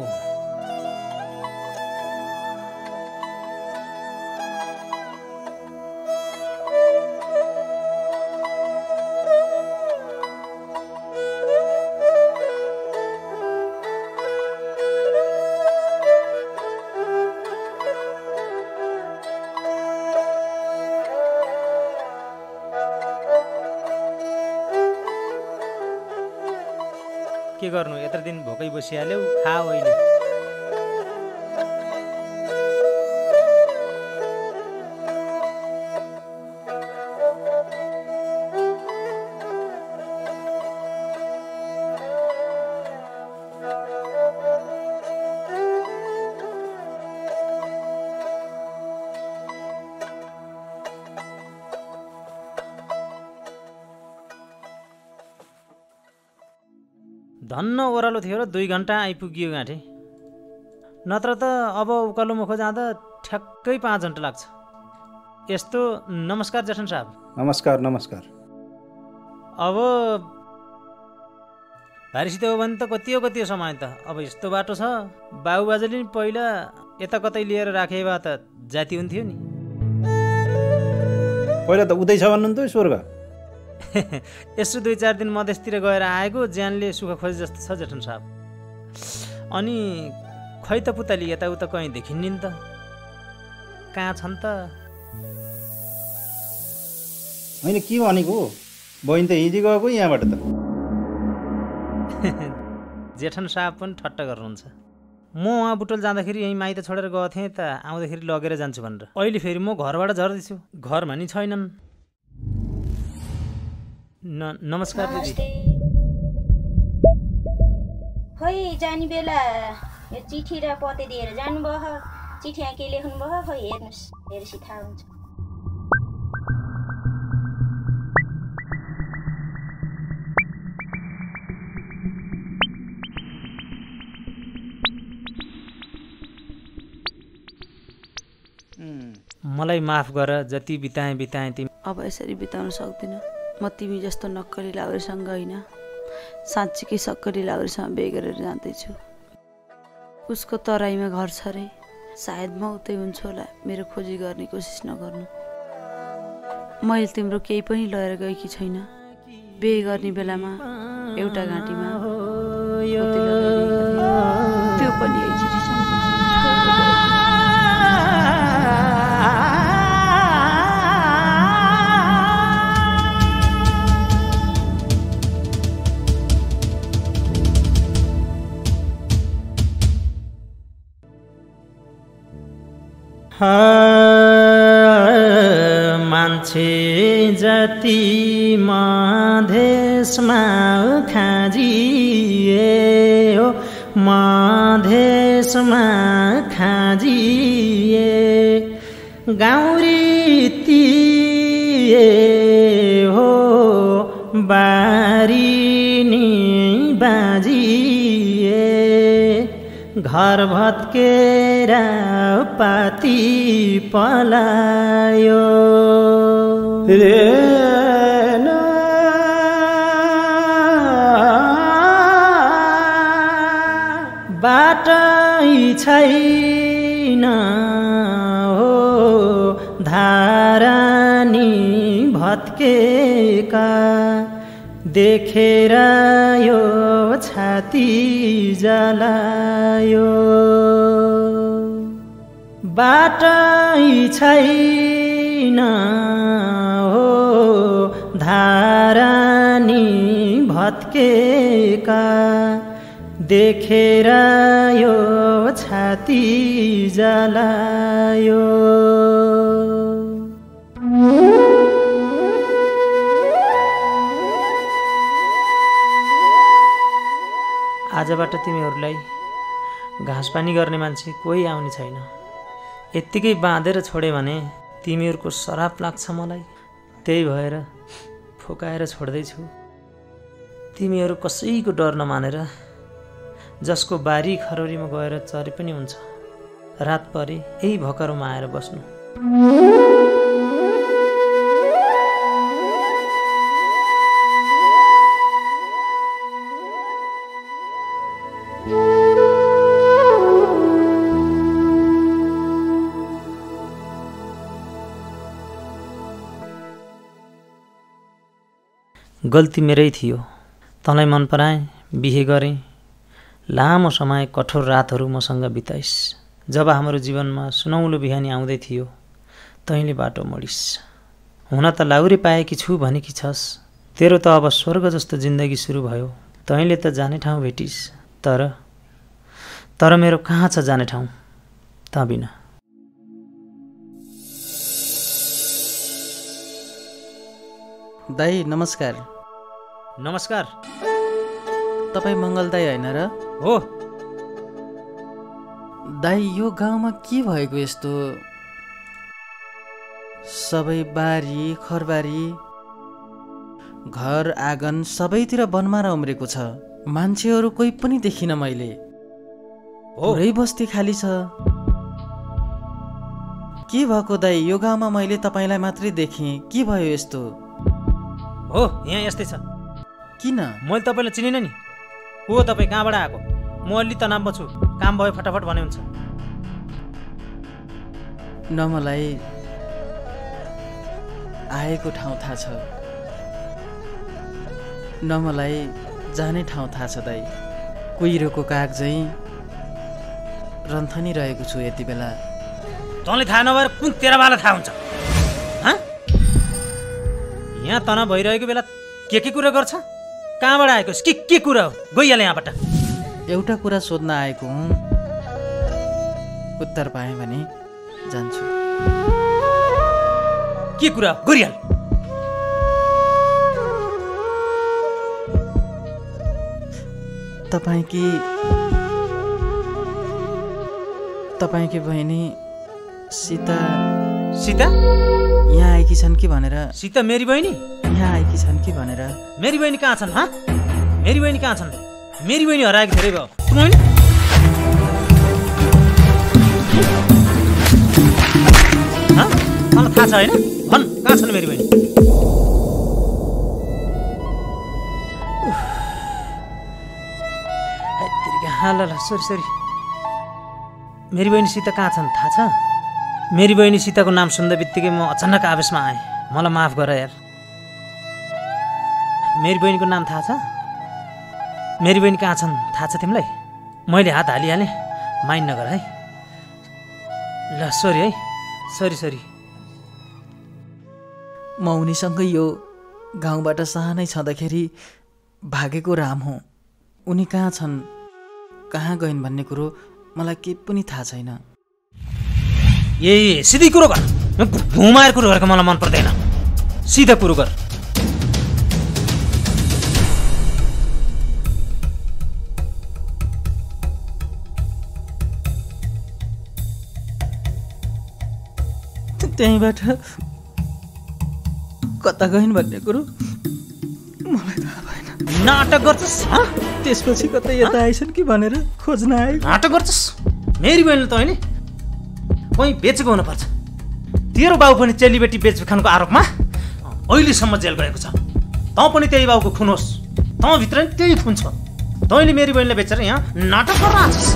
के गर्नु, यत्र दिन भोकै बसिहाल्यौ, खा अहिले। धन्न ओह्रालो थियो र 2 घन्टा आइपुगियो गाँठे। नत्र त अब उकालो मुख जाँदा ठ्याक्कै 5 घन्टा लाग्छ। यस्तो नमस्कार जेठन साहब। नमस्कार नमस्कार। अब भारीसित हो भने त कति समय त। अब यस्तो बाटो छ, बाबुबाजेले नि पहिला यता कतै लिएर राखे भए त जाति हुन्थ्यो नि। पहिला त उतै छ भन्नुहुन्थ्यो स्वर्ग। यसो 2-4 दिन मधेसतिर गएर आएको ज्यानले सुख खोजे जस्तो छ जेठन साहब। अनि खै त पुतली यताउता कहीँ देखिन्न नि त। कहाँ छन् त? होइन के भनेको, बहिनी त हिजो गएको यहाँबाट त। जेठन साहब पनि ठट्टा गर्नुहुन्छ। म उहाँ बुटोल जाँदाखेरि यहीँ माइत छोडेर गएको थिएँ त, आउँदाखेरि लगेर जान्छु भनेर। अहिले फेरि म घरबाट झर्दैछु, घरमा नि छैनन्। नमस्कार दिदी। खोइ जाने बेला यो चिठी र पत्ते दिएर जानुभयो। चिठीमा के लेख्नुभयो खोइ हेर्नुहोस्, हेरेपछि थाहा हुन्छ। मलाई माफ गर, जति बिताएँ तिमी। अब यसरी बिताउन सक्दिनँ। म तिमी जस्तो नक्कली लाउरेसँग होइन, साँच्चीकै सक्कली लाउरेसँग बिहे गरेर जाँदैछु। उसको तराईमा घर छ रे, सायद म उतै हुन्छु होला। मेरो खोजी गर्ने कोसिस नगर्नु। मैले तिम्रो केही पनि लिएर गएकी छैन। बिहे गर्ने बेलामा एउटा घाँटीमा पोते लगाइदिएका थिएँ, त्यो पनि यही चिठीसँग। मान्छे जति मधेसमा खाजिए हो, मधेसमा खाजिए गाउँरीति हो, बारी बाजिए घर भत्केर पाती पलायो बाटै छैन हो, धारानी भत्केका देखेर यो छाती जलायो। बाटै छैन हो, धारानी भत्केका देखेर यो छाती जलायो। आजबाट तिमीहरूलाई घाँस पानी गर्ने मान्छे कोही आउने छैन। यत्तिकै बाँधेर छोडे भने तिमीहरूको सराप लाग्छ मलाई। त्यही भएर फुकाएर छोड्दैछु। तिमीहरू कसैको डर नमानेर जसको बारी खरोरीमा गएर चरे पनि हुन्छ, रात परे यही भकरमा आएर बस्नु। गल्ती मेरै थियो। तँलाई मन पराएँ, बिहे गरेँ। लामो समय कठोर रातहरू मसँग बिताइस्। जब हाम्रो जीवनमा सुनौलो बिहानी आउँदै थियो, तैँले बाटो मोडिस्। हुन त लाउरे पाएकी छु भनेकी छस्। तेरो त अब स्वर्ग जस्तो जिन्दगी सुरु भयो। तैँले त जाने ठाउँ भेटिस्, तर मेरो कहाँ छ जाने ठाउँ त बिना। दाई नमस्कार। नमस्कार। तपाईँ मङ्गल दाई होइन र? हो। दाई यो गाउँमा के भएको यस्तो? सबै बारी खरबारी घर आँगन सबैतिर बनमारा उम्रेको छ। मान्छेहरू कोही पनि देखिन मैले। पुरै बस्ती खाली छ। के भएको दाई? यो गाउँमा मैले तपाईँलाई मात्रै देखेँ, के भयो यस्तो? हो, यहाँ यस्तै छ। किन? मैले तपाईँलाई चिनिनँ नि। को हो तपाईँ? कहाँबाट आएको? म अलि तनावमा छु, काम भयो फटाफट भने हुन्छ। न मलाई आएको ठाउँ थाहा छ, न मलाई जाने ठाउँ थाहा छ दाई। कुहिरोको काग झैँ रन्थनी रहेको छु यति बेला। तँलाई थाहा नभएर कुन तेराबाला थाहा हुन्छ? यहाँ तनाव भइरहेको बेला के कुरा गर्छ? कहाँबाट आएको? के कुरा हो? गइहाल यहाँबाट। एउटा कुरा सोध्न आएको हुँ, उत्तर पाएँ भने जान्छु। के कुरा? गरिहाल। तपाईँकी बहिनी सीता यहाँ आएकी छन् कि भनेर। सीता मेरी बहिनी यहाँ आएकी छन् कि भनेर। मेरी बहिनी कहाँ छन्? मेरी बहिनी कहाँ छन्? मेरी बहिनी हराएको धेरै भयो। मलाई थाहा छ होइन? भन् कहाँ छन् मेरी बहिनी? ल सरी मेरी बहिनी सीता कहाँ छन् थाहा छ? मेरी बहिनी सीताको नाम सुन्दा बित्तिकै म अचानक आवेशमा आएँ। मलाई माफ गर यार। मेरी बहिनीको नाम थाहा छ? मेरी बहिनी कहाँ छन् थाहा छ तिमीलाई? मैले हात हालिहालेँ, माइन्ड नगर है। ल सरी है, सरी। म उनीसँगै यो गाउँबाट सानै छँदाखेरि भागेको राम हो। उनी कहाँ छन्, कहाँ गइन् भन्ने कुरो मलाई केही पनि थाहा छैन। ए सिधै कुरो गर। घुमाएर कुरो गरेको मलाई मन पर्दैन। सिधा कुरो गर। त्यहीँबाट कता गइन् भन्ने कुरो मलाई थाहा भएन। नाटक गर्छस्? त्यसपछि कतै यता आइछन् कि भनेर खोज्न आए। नाटक गर्छस्? मेरी बहिनीले त होइन कहीँ बेचेको हुनुपर्छ। तेरो बाउ पनि चेलीबेटी बेचबिखनको आरोपमा अहिलेसम्म जेल गएको छ। तँ पनि त्यही बाउको खुन होस्, तँ भित्र त्यही खुन छ। तैँले मेरी बहिनीलाई बेचेर यहाँ नाटक गर्न आछस्।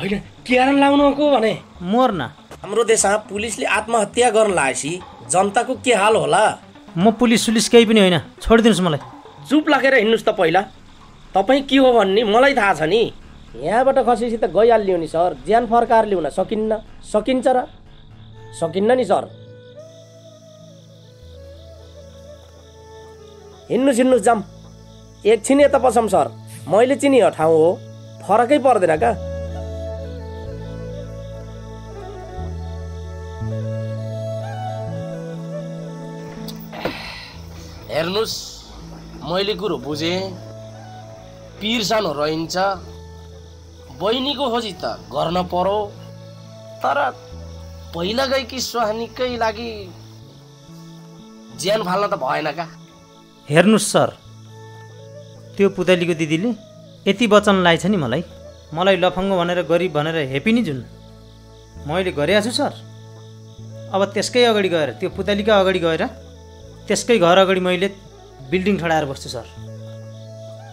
होइन क्यारन लाउनुको भने मर्न। हाम्रो देशमा पुलिसले आत्महत्या गर्न लागेपछि जनताको के हाल होला? म पुलिस केही पनि होइन, छोडिदिनुहोस् मलाई। चुप लागेर हिँड्नुहोस् त। पहिला तपाईँ के हो भन्ने मलाई थाहा छ नि। यहाँबाट खसेपछि त गइहाल्यो नि सर। ज्यान फर्काएर ल्याउन सकिन्न? सकिन्छ र? सकिन्न नि सर। हिँड्नुहोस् जाम। एकछिन यता पसौँ सर। मैले चिनियो ठाउँ हो, फरकै पर्दैन का? हेर्नुहोस्, मैले कुरो बुझेँ। पिर सानो रहन्छ, बहिनीको खोजी त गर्न पर्यो। तर पहिला गएकी सुहानीकै लागि ज्यान फाल्न त भएन का? हेर्नुहोस् सर, त्यो पुतलीको दिदीले यति वचन लाएछ नि मलाई लफङ्गो भनेर गरिब भनेर हेपी नि जुन मैले गरेको छु सर। अब त्यसकै अगाडि गएर, त्यो पुतलीका अगाडि गएर त्यसकै घर अगाडि मैले बिल्डिङ ठडाएर बस्छु सर।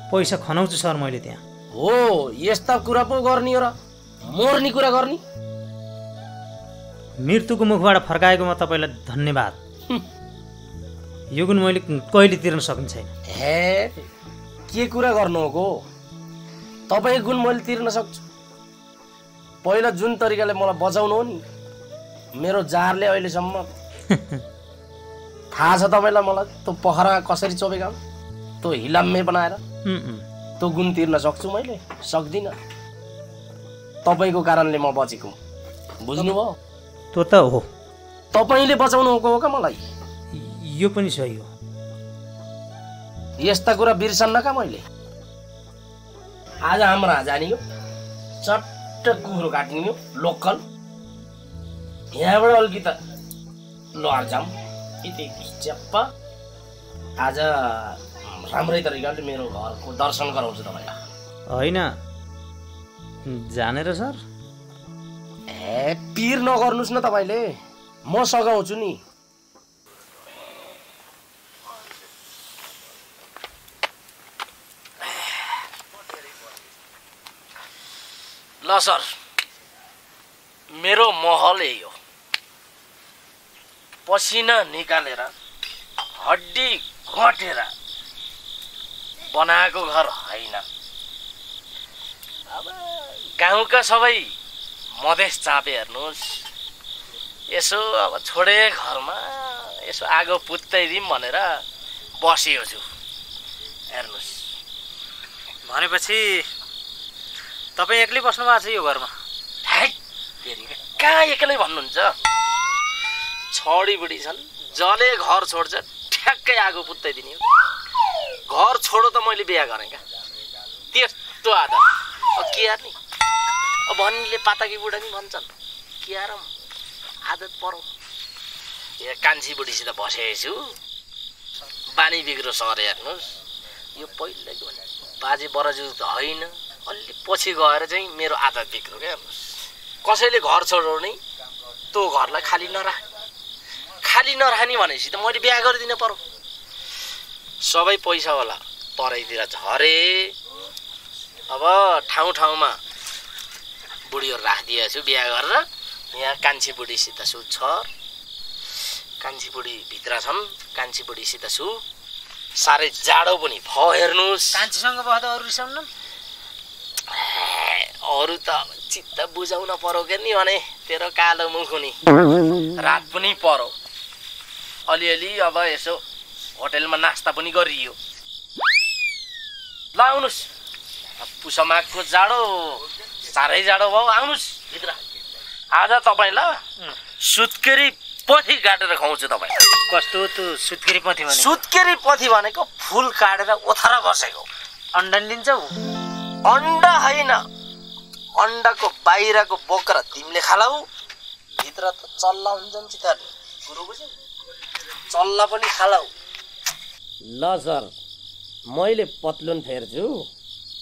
पैसा खनाउँछु सर मैले त्यहाँ। हो, यस्ता कुरा पो गर्ने हो र? मर्ने कुरा गर्ने? मृत्युको मुखबाट फर्काएकोमा तपाईँलाई धन्यवाद। यो गुण मैले कहिले तिर्न सकिन्छ छैन। हे, के कुरा गर्नु हो? तपाईँ गुण मैले तिर्न सक्छु। पहिला जुन तरिकाले मलाई बचाउनु हो नि, मेरो जारले अहिलेसम्म थाहा छ तपाईँलाई। मलाई त्यो पहरा कसरी चोबेका, त्यो हिलाम्मे बनाएर त्यो गुण तिर्न सक्छु मैले? सक्दिनँ। तपाईँको कारणले म बचेको, बुझ्नुभयो? त्यो त हो, तपाईँले बचाउनु हो का मलाई? यो पनि सही हो। यस्ता कुरा बिर्सन्न का मैले? आज हाम्रो जाने हो, चट्ट कुखुरो काट्ने हो लोकल। यहाँबाट अलिकति लहर जाम च्याप्पा। आज राम्रै तरिकाले मेरो घरको दर्शन गराउँछु तपाईँलाई। होइन जानेर सर? ए, पिर नगर्नुहोस् न तपाईँले, म सघाउँछु नि। ल सर, मेरो महल यही हो। पसिना निकालेर हड्डी कटेर बनाएको घर होइन। अब गाउँका सबै मधेस चापे हेर्नुहोस्, यसो अब छोडे घरमा यसो आगो पुत्याइदिउँ भनेर बसेको छु। हेर्नुहोस्। भनेपछि तपाईँ एक्लै बस्नु भएको छ यो घरमा? कहाँ एक्लै भन्नुहुन्छ? छोडीबुढी छन्, जसले घर छोड्छ ठ्याक्कै आगो पुत्याइदिने हो। घर छोडो त मैले बिहा गरेँ क्या, त्यस्तो आदत। अब के गर्ने, अब भन्नेले पाताकी बुढा नि भन्छन्, के आरम आदत परौ। यहाँ कान्छी बुढीसित बसेको छु, बानी बिग्रो सरे। हेर्नुहोस्, यो पहिल्यैको बाजे बराजु त होइन, अलि पछि गएर चाहिँ मेरो आदत बिग्रो क्या। हेर्नुहोस्, कसैले घर छोडाउने त्यो घरलाई खाली नराख्ने भनेपछि त मैले बिहा गरिदिन पर्यो। सबै पैसावाला तराईतिर झरे, अब ठाउँ ठाउँमा बुढीहरू राखिदिएको छु बिहा गरेर। यहाँ कान्छी बुढीसित छु छ, कान्छी बुढी भित्र छन्, कान्छी बुढीसित छु। साह्रै जाडो पनि भयो। हेर्नुहोस्, कान्छीसँग बस्दा अरू रिसाउनु? अरू त चित्त बुझाउन पर्यो क्या नि, भने तेरो कालो मुखुनी रात पनि पर्यो। अलिअलि अब यसो होटेलमा नास्ता पनि गरियो। ल आउनुहोस्, पुसमाघको जाडो साह्रै जाडो भयो, आउनुहोस् भित्र। आज तपाईँलाई सुत्केरी पथी काटेर खुवाउँछु। तपाईँ कस्तो त्यो सुत्केरी पथी भनेको? सुत्केरी पथी भनेको फुल काटेर ओथरा बसेको। अन्डा लिन्छौ? अन्डा होइन, अन्डाको बाहिरको बोक्रा तिमीले खालाउ, भित्र त चल्ला हुन्छ नि चिताले। गुरु बुझ्यौ? चल्ला पनि खालाउ। ल सर, मैले पत्लुन फेर्छु,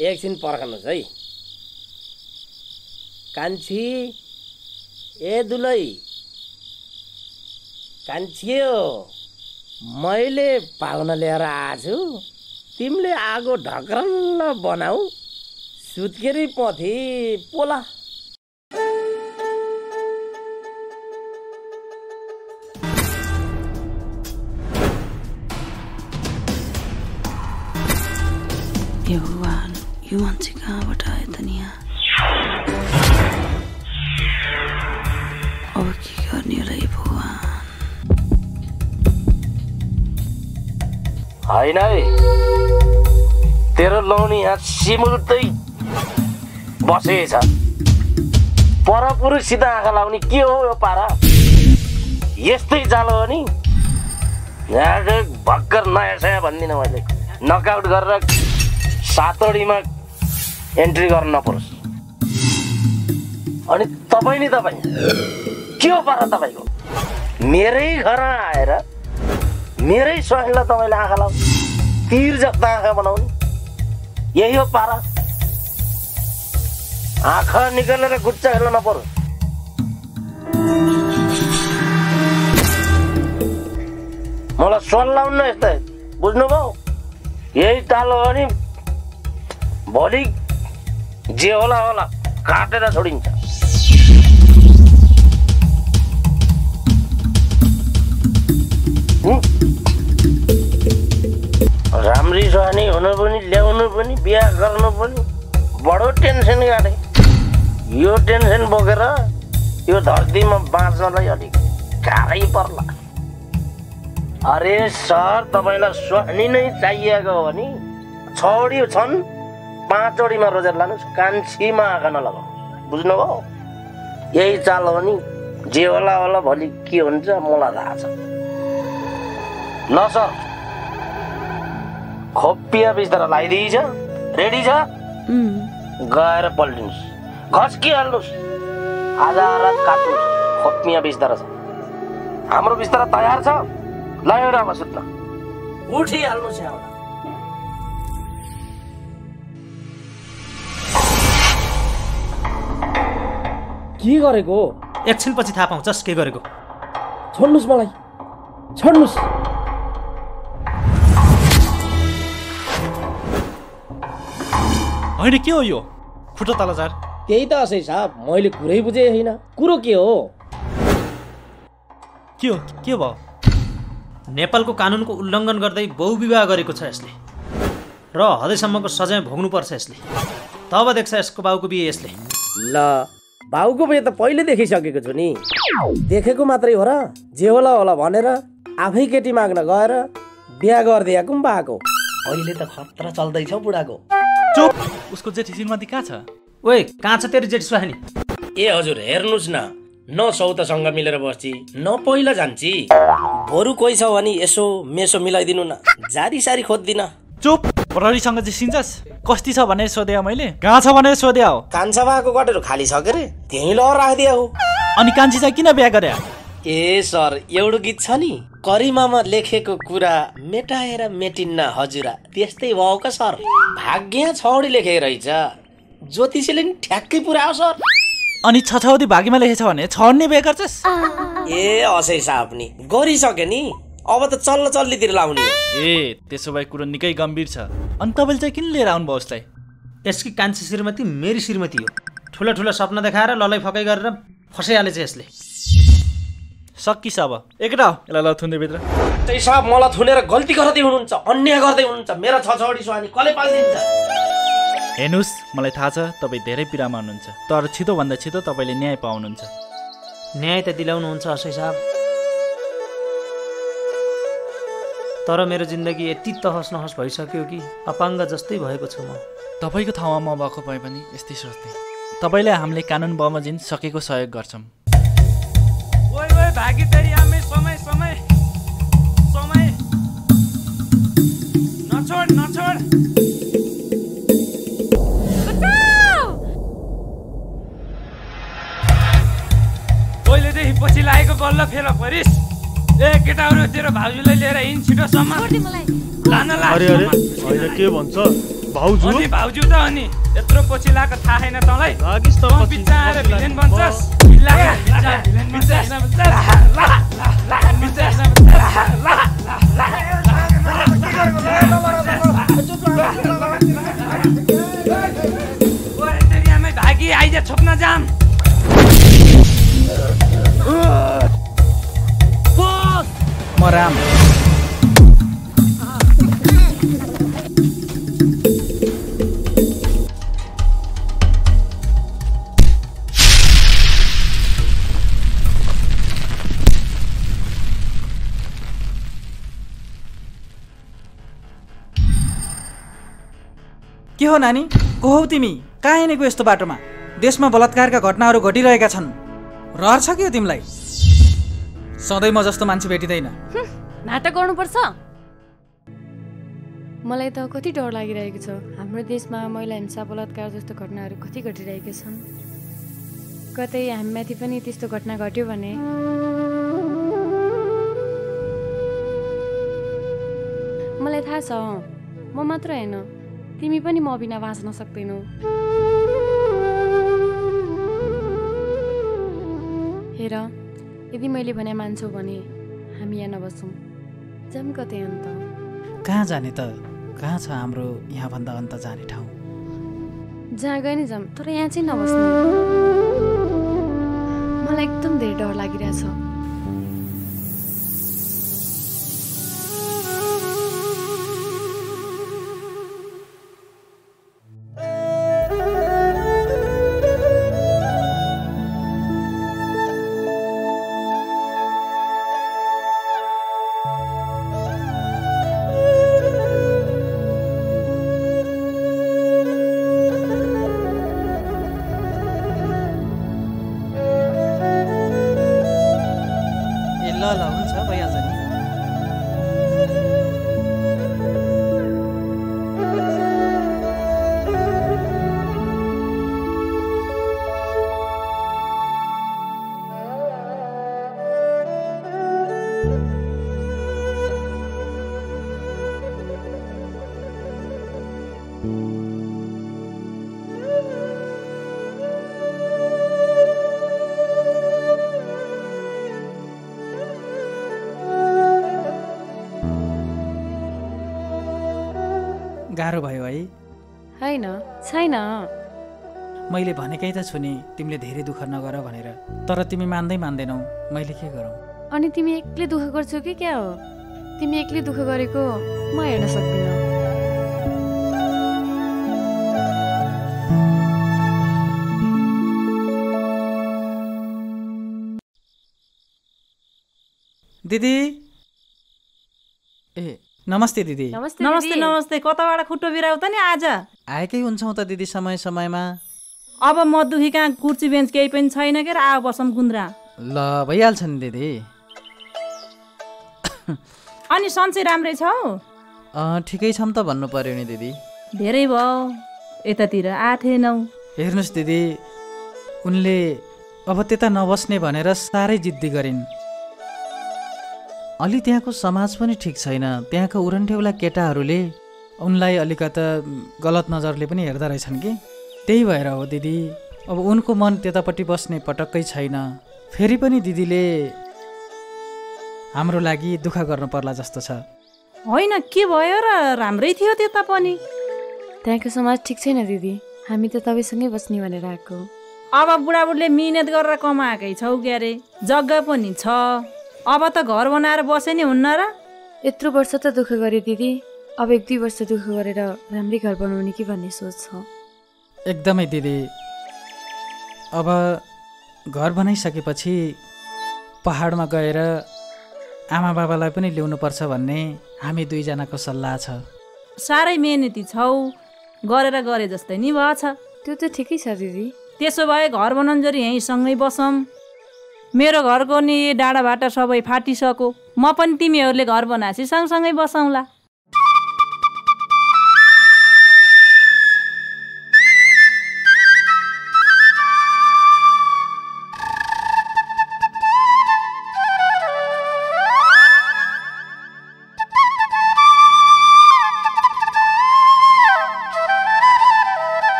एकछिन पर्खनुहोस् है। कान्छी, ए दुलै कान्छी हो, मैले पाहुना लिएर आछु। तिमीले आगो ढक्रल्ल बनाऊ, सुत्केरी पथी पोला। यो भगवान, यो मान्छे कहाँबाट आयो त नि यहाँ? अब के गर्ने होला यो भगवान? होइन है, तेरो लौनी यहाँ सिमुल्दै बसेछ। परपुरुषसित आँखा लाउने के हो यो पारा? यस्तै जालो हो नि। यहाँ भर्खर नयाँ सयाँ भन्दिनँ मैले, नकआउट गरेर 7 ओडीमा एन्ट्री गर्न नपरोस्। अनि तपाईँ नि तपाईँ के हो पारा तपाईँको? मेरै घरमा आएर मेरै स्वाइनलाई तपाईँले आँखा लाउ, तीर जस्ता आँखा बनाउने, यही हो पारा? आँखा निकालेर गुच्चा खेल्न नपरोस्। मलाई सोल्लाउन्न यस्तै, बुझ्नुभयो? यही तालो हो नि, भोलि जे होला होला काटेर छोडिन्छ। राम्री सुहानी हुनु पनि, ल्याउनु पनि, बिहा गर्नु पनि बडो टेन्सन गाडे। यो टेन्सन बोकेर यो धरतीमा बाँच्नलाई अलिक गाह्रै पर्ला। अरे सर, तपाईँलाई सुहानी नै चाहिएको हो भने 6 ओडी छन्, 5 ओडीमा रोजेर लानुहोस्, कान्छीमा आँखा नलगाउनुहोस्। बुझ्नुभयो? यही चाल हो नि, जे होला होला भोलि के हुन्छ मलाई थाहा छ। ल सर, खोपिया बिस्तारा लगाइदिएछ, रेडी छ? गएर पल्टिनुहोस्, घस्किहाल्नुहोस्, आधा रात काट्नुहोस्। खोपिया बिस्तारा छ, हाम्रो बिस्तारा तयार छ। ल एउटा अब सुत्न उठिहाल्नुहोस् यहाँबाट। के गरेको? एकछिनपछि थाहा पाउँछस् के गरेको। छोड्नुहोस् मलाई, छोड्नुहोस्। होइन के हो यो? खुट्टा तल झार। त्यही त असै साहब, मैले कुरै बुझेँ होइन। कुरो के हो? के भयो? नेपालको कानुनको उल्लङ्घन गर्दै बहुविवाह गरेको छ यसले र हदैसम्मको सजाय भोग्नुपर्छ यसले। तब देख्छ यसको बाउको बिहे यसले। ल बाउको बिहे त पहिले देखिसकेको छु नि। देखेको मात्रै हो र? जे होला होला भनेर आफै केटी माग्न गएर बिहा गरिदिएको पनि भएको। अहिले त खतरा चल्दैछ बुढाको। चुप! उसको जेठी श्रीमती कहाँ छ? ओए कहाँ छ तेरो जेठी सुहानी? ए हजुर हेर्नुहोस् न, न सौतासँग मिलेर बस्ची न पहिला जान्छी। बरु कोही छ भने यसो मेसो मिलाइदिनु न, जारी सारी खोज्दिन। चुप! प्रहरीसँग जिसिन्छस्? कस्ती छ भनेर सोध्या मैले, कहाँ छ भनेर सोध्या हो। कान्छा बाको गटेर खाली छ के रे, त्यही लहर राखिदिया हो। अनि कान्छी चाहिँ किन बिहा गर्या? ए सर, एउटा गीत छ नि, करिमामा लेखेको कुरा मेटाएर मेटिन्न हजुरा, त्यस्तै भयो का सर। भाग्य छौडी लेखेको रहेछ, ज्योतिषीले नि ठ्याक्कै पुऱ्याओ सर। अनि छछौदी भाग्यमा लेखेछ भने छड्ने बिहा गर्छस्? ए असै साहब नि गरिसके नि, अब त चल्ल चल्लीतिर लाउने। ए त्यसो भए कुरो निकै गम्भीर छ। अनि तपाईँले चाहिँ किन लिएर आउनुभयो उसलाई? यसकी कान्छी श्रीमती मेरी श्रीमती हो। ठुला ठुला सपना देखाएर ललै फकै गरेर फसाइहालेछ यसले। सकिस अब एकटा यसलाई थुन्दै भित्र। त्यही साहब मलाई थुनेर गल्ती गर्दै हुनुहुन्छ, अन्याय गर्दै हुनुहुन्छ। मेरो छछौडी सुहानी कसले पाल्दिन्छ? हेर्नुहोस्, मलाई थाहा छ तपाईँ धेरै पीडामा हुनुहुन्छ, तर छिटोभन्दा छिटो तपाईँले न्याय पाउनुहुन्छ। न्याय त दिलाउनुहुन्छ असै साहब, तर मेरो जिन्दगी यति तहस नहस भइसक्यो कि अपाङ्ग जस्तै भएको छु म। तपाईँको ठाउँमा म भएको भए पनि यस्तै सोच्थेँ। तपाईँले हामीले कानुन बमोजिम सकेको सहयोग गर्छौँ। ओइ ओइ भागी तेरी आमे, समय समय समय नछोड नछोड। पहिलेदेखि पछि लागेको बल्ल फेला परिस। ए केटाहरू, तेरो भाउजूलाई लिएर हिँड छिटोसम्म। लान ला। अरे अरे होइन के भन्छ भाउजू? अनि भाउजू त अनि यत्रो पछि लागेको थाहा छैन तँलाई? लागिस् त पछि। बिचा आएर भिलेन बन्छस्। भागी आइज छोप्न जाम। म राम। के हो नानी, को हौ तिमी? कहाँ हिँडेको यस्तो बाटोमा? देशमा बलात्कारका घटनाहरू घटिरहेका छन्, रहर छ के तिमीलाई? सधैँ म जस्तो मान्छे भेटिँदैन। नाटक गर्नुपर्छ? मलाई त कति डर लागिरहेको छ। हाम्रो देशमा महिला हिंसा बलात्कार जस्तो घटनाहरू कति घटिरहेका छन्। कतै हामीमाथि पनि त्यस्तो घटना घट्यो भने मलाई थाहा छ, म मात्र होइन तिमी पनि म बिना बाँच्न सक्दैनौ। हेर, यदि मैले भने मान्छौ भने हामी यहाँ नबसौँ, जाम कतै अन्त। कहाँ जाने त? कहाँ छ हाम्रो यहाँभन्दा अन्त जाने ठाउँ? जहाँ गए नि जाम, तर यहाँ चाहिँ नबस्नु। मलाई एकदम धेरै डर लागिरहेछ। गाह्रो भयो है? होइन, छैन। मैले भनेकै त छु नि तिमीले धेरै दुःख नगर भनेर, तर तिमी मान्दैनौ। मैले के गरौँ? अनि तिमी एक्लै दुःख गर्छौ कि क्या हो? तिमी एक्लै दुःख गरेको म हेर्न सक्दिनँ। दिदी ए नमस्ते दिदी। नमस्ते। कताबाट खुट्टो बिराउ त नि आज? आएकै हुन्छौ त दिदी समय समयमा। अब म दुखी कहाँ कुर्ची बेन्च केही पनि छैन के आ बसम गुन्द्रा। ल भइहाल्छ नि दिदी। अनि सन्चै राम्रै छौ? ठिकै छम त भन्नु पर्यो नि दिदी। धेरै भयो यतातिर आथेनौ। हेर्नुहोस् दिदी, उनले अब त्यता नबस्ने भनेर साह्रै जिद्दी गरिन्। अलि त्यहाँको समाज पनि ठिक छैन। त्यहाँको उरन्ठेउला केटाहरूले उनलाई अलिकता गलत नजरले पनि हेर्दा रहेछन् कि। त्यही भएर हो दिदी, अब उनको मन त्यतापट्टि बस्ने पटक्कै छैन। फेरि पनि दिदीले हाम्रो लागि दुःख गर्नु पर्ला जस्तो छ। होइन के भयो र? राम्रै थियो त्यता पनि। त्यहाँको समाज ठिक छैन दिदी। हामी त तपाईँसँगै बस्ने भनेर आएको। अब बुढाबुढीले मिहिनेत गरेर कमाएकै छौ क्यारे, जग्गा पनि छ। अब त घर बनाएर बसे नि हुन्न र? यत्रो वर्ष त दुःख गरे दिदी, अब 1-2 वर्ष दुःख गरेर राम्रै घर बनाउने कि भन्ने सोच छ। एकदमै दिदी। अब घर बनाइसकेपछि पहाडमा गएर आमा बाबालाई पनि ल्याउनुपर्छ भन्ने हामी दुईजनाको सल्लाह छ। साह्रै मेहनती छौ, गरेर गरे जस्तै नि भएछ। त्यो त ठिकै छ दिदी। त्यसो भए घर बनाउन्जरी यहीँ सँगै बसौँ। मेरो घरको नि डाँडाभाटा सबै फाटिसक्यो। म पनि तिमीहरूले घर बनाएपछि सँगसँगै बसौँला।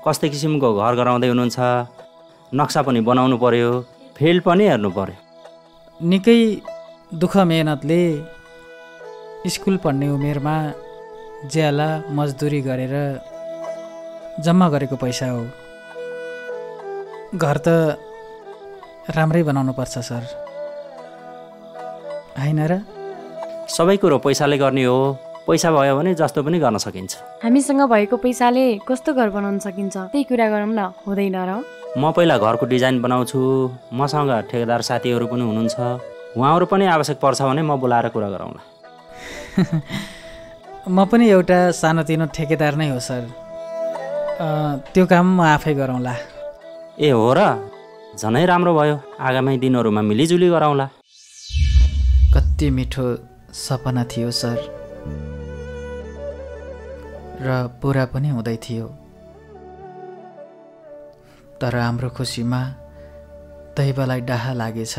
कस्तो किसिमको घर गराउँदै हुनुहुन्छ? नक्सा पनि बनाउनु पर्यो, फिल्ड पनि हेर्नु पर्यो। निकै दुःख मेहनतले स्कुल पढ्ने उमेरमा ज्याला मजदुरी गरेर जम्मा गरेको पैसा हो। घर त राम्रै बनाउनु पर्छ सर, होइन र? सबै कुरो पैसाले गर्ने हो। पैसा भयो भने जस्तो पनि गर्न सकिन्छ। हामीसँग भएको पैसाले कस्तो घर बनाउन सकिन्छ त्यही कुरा गरौँ न, हुँदैन र? म पहिला घरको डिजाइन बनाउँछु। मसँग ठेकेदार साथीहरू पनि हुनुहुन्छ, उहाँहरू पनि आवश्यक पर्छ भने म बोलाएर कुरा गरौँला। म पनि एउटा सानोतिनो ठेकेदार नै हो सर। त्यो काम म आफै गरौँला। ए हो र? झनै राम्रो भयो। आगामी दिनहरूमा मिलिजुली गरौँला। कति मिठो सपना थियो सर, र पुरा पनि हुँदै थियो। तर हाम्रो खुसीमा दैवलाई डाहा लागेछ।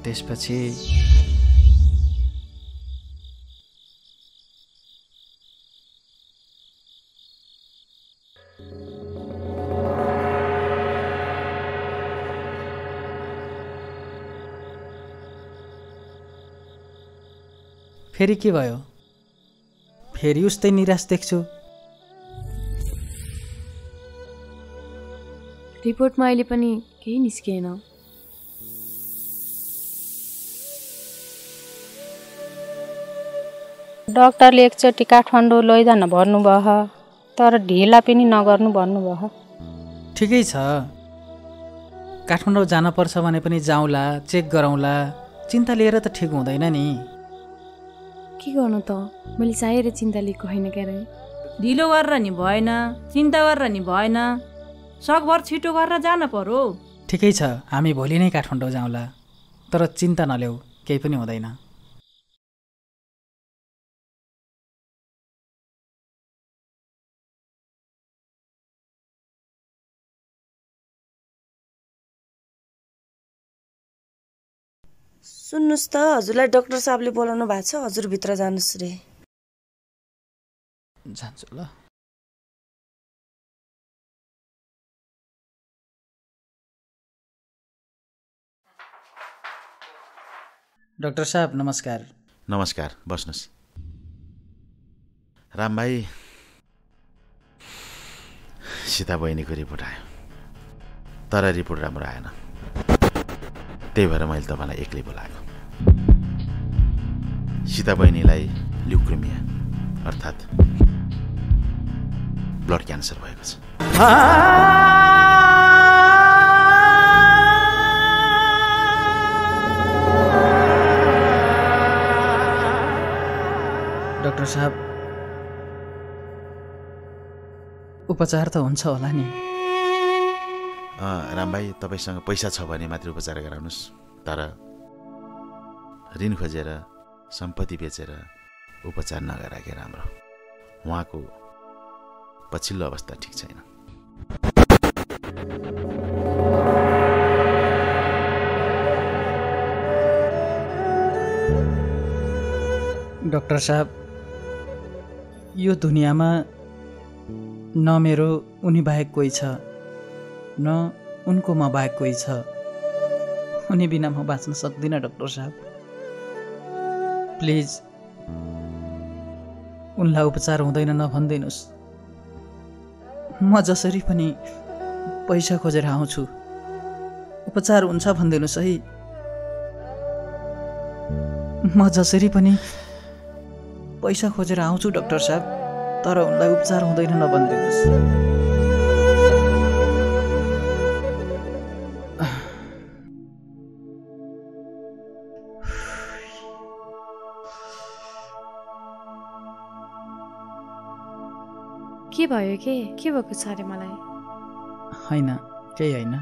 त्यसपछि फेरि के भयो? फेरि उस्तै निराश देख्छु। रिपोर्टमा अहिले पनि केही निस्किएन। डाक्टरले एकचोटि काठमाडौँ लैजान भन्नुभयो, तर ढिला पनि नगर्नु भन्नुभयो। ठिकै छ, काठमाडौँ जानपर्छ भने पनि जाउँला, चेक गरौँला। चिन्ता लिएर त ठिक हुँदैन नि। के गर्नु त? मैले चाहेर चिन्ता लिएको होइन क्यारे। ढिलो गरेर नि भएन, चिन्ता गरेर नि भएन। सकभर छिटो गरेर जान पर्यो। ठिकै छ, हामी भोलि नै काठमाडौँ जाउँला। तर चिन्ता नल्याऊ, केही पनि हुँदैन। सुन्नुहोस् त, हजुरलाई डाक्टर साहबले बोलाउनु भएको छ, हजुर भित्र जानुहोस् रे। जान्छु ल। डाक्टर साहब नमस्कार। नमस्कार, बस्नुहोस्। राम भाइ सीता बहिनीको रिपोर्ट आयो, तर रिपोर्ट राम्रो आएन। त्यही भएर मैले तपाईँलाई एक्लै बोलाएको। सीता बहिनीलाई ल्युक्रेमिया अर्थात् ब्लड क्यान्सर भएको छ। डाक्टर साहब उपचार त हुन्छ होला नि? राम भाइ तपाईँसँग पैसा छ भने मात्रै उपचार गराउनुहोस्, तर ऋण खोजेर सम्पत्ति बेचेर उपचार नगराके राम्रो। उहाँको पछिल्लो अवस्था ठिक छैन। डाक्टर साहब यो दुनियाँमा न मेरो उनी बाहेक कोही छ, न उनको म बाहेक कोही छ। उनी बिना म बाँच्न सक्दिनँ डाक्टर साहब। प्लिज उनलाई उपचार हुँदैन नभनिदिनुहोस्। म जसरी पनि पैसा खोजेर आउँछु, उपचार हुन्छ भनिदिनुहोस् है। म जसरी पनि पैसा खोजेर आउँछु डाक्टर साहब, तर उनलाई उपचार हुँदैन नभनिदिनुहोस्। के भयो के भएको छ अरे? मलाई होइन, केही होइन,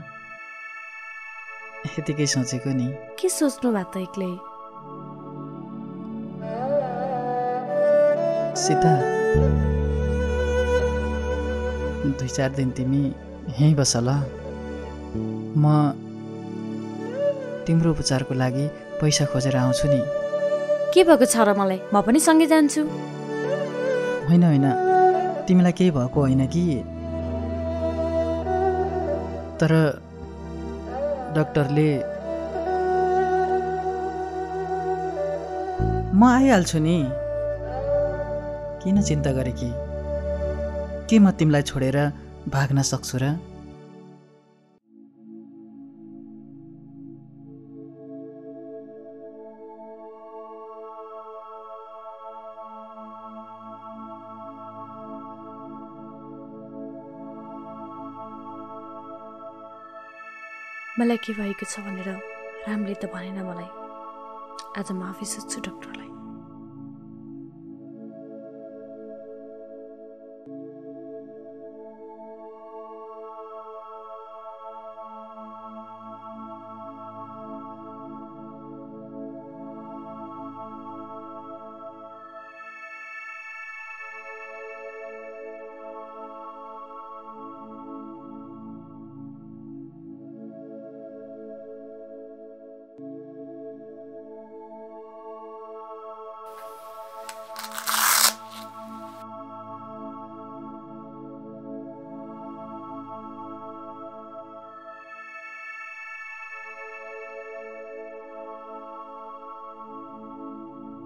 यतिकै सोचेको नि। के सोच्नु भएको त एक्लै? सीता 2-4 दिन तिमी यहीँ बस ल। म तिम्रो उपचारको लागि पैसा खोजेर आउँछु नि। के भएको छ र मलाई? म पनि सँगै जान्छु। होइन होइन, तिमीलाई केही भएको होइन कि, तर डाक्टरले म आइहाल्छु नि। किन चिन्ता गरे कि? के म तिमीलाई छोडेर भाग्न सक्छु र? मलाई के भएको छ भनेर रामले त भनेन मलाई। आज माफी सोध्छु डाक्टरलाई।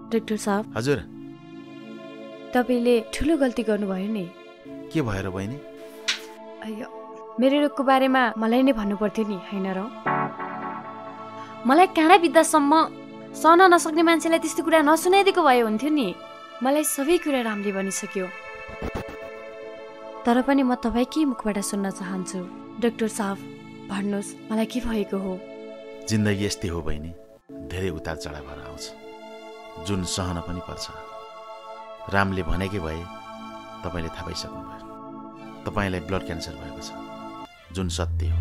डाक्टर साहब। हजुर। तपाईले ठुलो गल्ती गर्नुभयो नि। के भएर बहिनी? अಯ್यो, मेरो रोगको बारेमा मलाई नै भन्नु पर्थ्यो नि, हैन र? मलाई काँडा बित्दासम्म सहन नसक्ने मान्छेलाई त्यस्तो कुरा नसुनाइदिएको भए हुन्थ्यो नि। मलाई सबै कुरा रामले भनिसक्यो। तर पनि म तपाईँकै मुखबाट सुन्न चाहन्छु। डाक्टर साहब भन्नुहोस्, मलाई के भएको हो? जिन्दगी यस्तै हो बहिनी, धेरै उतार चढाव भएर आउँछ, जुन सहन पनि पर्छ। रामले भनेकै भए तपाईँले थाहा पाइसक्नुभयो। तपाईँलाई ब्लड क्यान्सर भएको छ, जुन सत्य हो।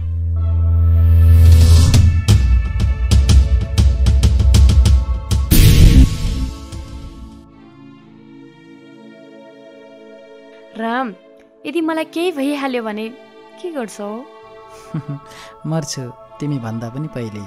राम, यदि मलाई केही भइहाल्यो भने के गर्छौ? मर्छु तिमी भन्दा पनि पहिले।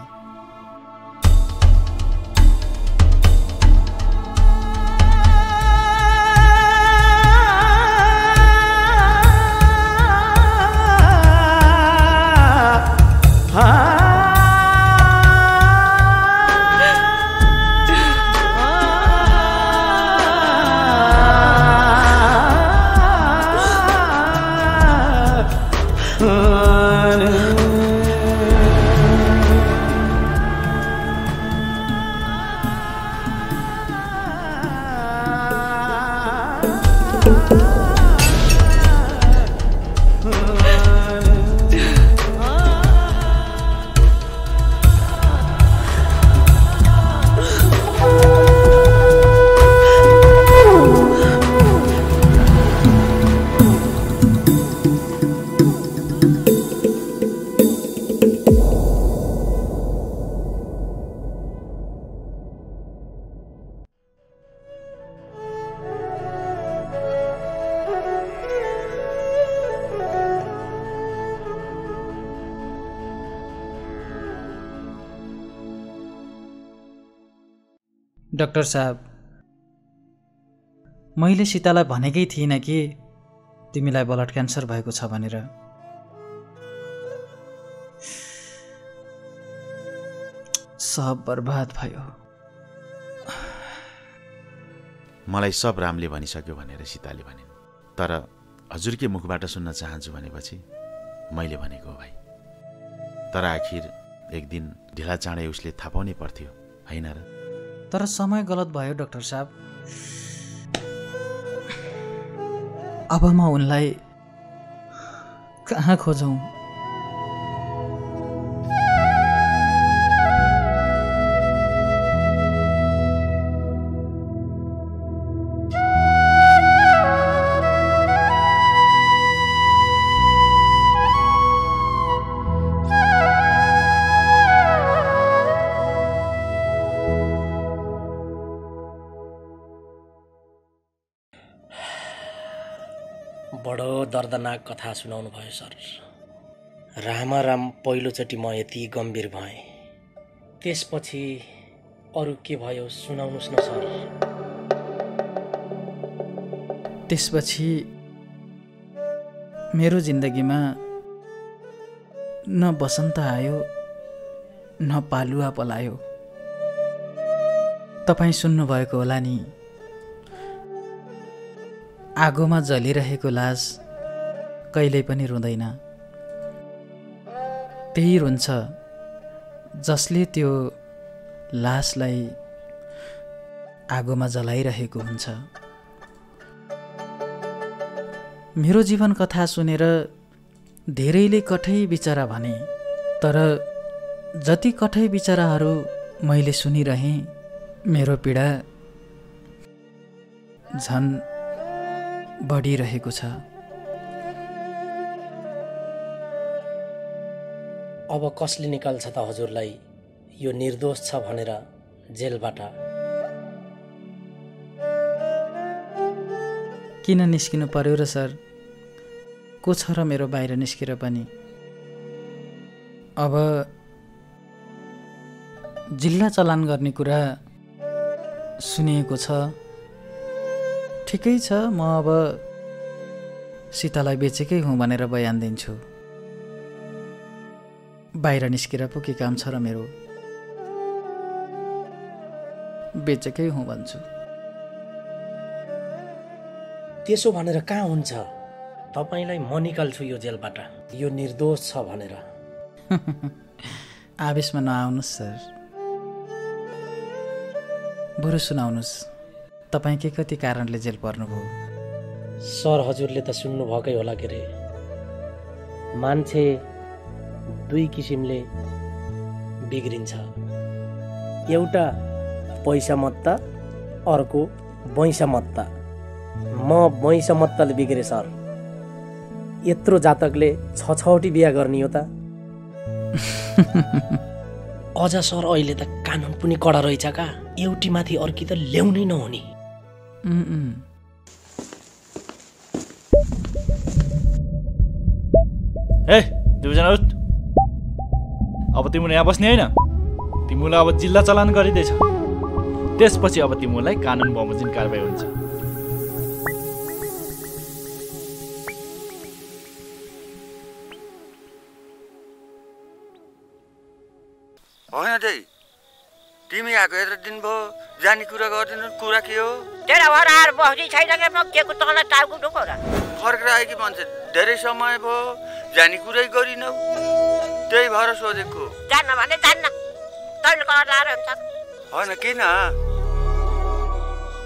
डाक्टर साहब, मैले सीतालाई भनेकै थिइनँ कि तिमीलाई ब्लड क्यान्सर भएको छ भनेर। सब बर्बाद भयो। मलाई सब रामले भनिसक्यो भनेर सीताले भनिन्, तर हजुरकै मुखबाट सुन्न चाहन्छु भनेपछि मैले भनेको हो भाइ। तर आखिर एक दिन ढिला चाँडै उसले थाहा पाउनै पर्थ्यो, होइन र? तर समय गलत भयो डाक्टर साहब। अब म उनलाई कहाँ खोजौँ? बडो दर्दनाक कथा सुनाउनु भयो सर। रामाराम पहिलोचोटि म यति गम्भीर भएँ। त्यसपछि अरू के भयो सुनाउनुहोस् न सर। त्यसपछि मेरो जिन्दगीमा न बसन्त आयो न पालुवा पलायो। तपाईँ सुन्नुभएको होला नि, आगोमा जलिरहेको लास कहिल्यै पनि रुँदैन। त्यही रुन्छ जसले त्यो लासलाई आगोमा जलाइरहेको हुन्छ। मेरो जीवन कथा सुनेर धेरैले कठै विचारा भने, तर जति कठै विचाराहरू मैले सुनिरहेँ, मेरो पीडा झन् बढिरहेको छ। अब कसले निकाल्छ त हजुरलाई यो निर्दोष छ भनेर जेलबाट? किन निस्किनु पर्यो र सर? को छ र मेरो बाहिर निस्केर पनि? अब जिल्ला चलान गर्ने कुरा सुनिएको छ। ठिकै छ, म अब सीतालाई बेचेकै हुँ भनेर बयान दिन्छु। बाहिर निस्केर पो के काम छ र मेरो? बेचेकै हुँ भन्छु। त्यसो भनेर कहाँ हुन्छ? तपाईलाई म निकाल्छु यो जेलबाट, यो निर्दोष छ भनेर। आवेशमा नआउनुहोस् सर, बरु सुनाउनुहोस् तपाईँ के कति कारणले जेल पर्नुभयो? सर, हजुरले त सुन्नुभएकै होला के रे, मान्छे दुई किसिमले बिग्रिन्छ। एउटा पैसा मत्ता, अर्को बैसा मत्ता। म बैसा मत्ताले बिग्रे सर। यत्रो जातकले 6 बिहा गर्ने हो त। अझ सर अहिले त कानुन पनि कडा रहेछ का, एउटी माथि अर्की त ल्याउनै नहुने। ए दुईजना उठ। अब तिमीले यहाँ बस्ने होइन, तिमीलाई अब जिल्ला चलान गरिँदैछ। त्यसपछि अब तिमीलाई कानुन बमोजिम कारबाही हुन्छ। होइन त्यही तिमी आएको यत्रो दिन भयो, जाने कुरा गर्दैन। कुरा के हो? तेरा घर आएर बस्ने छैन के? म के को तँलाई टाउको दुखो र? फर्केर आएकी मान्छे धेरै समय भयो, जाने कुरै गरिनौ, त्यही भएर सोधेको। जान्न भने जान्न, तैँले कर लाएर हुन्छ। होइन किन?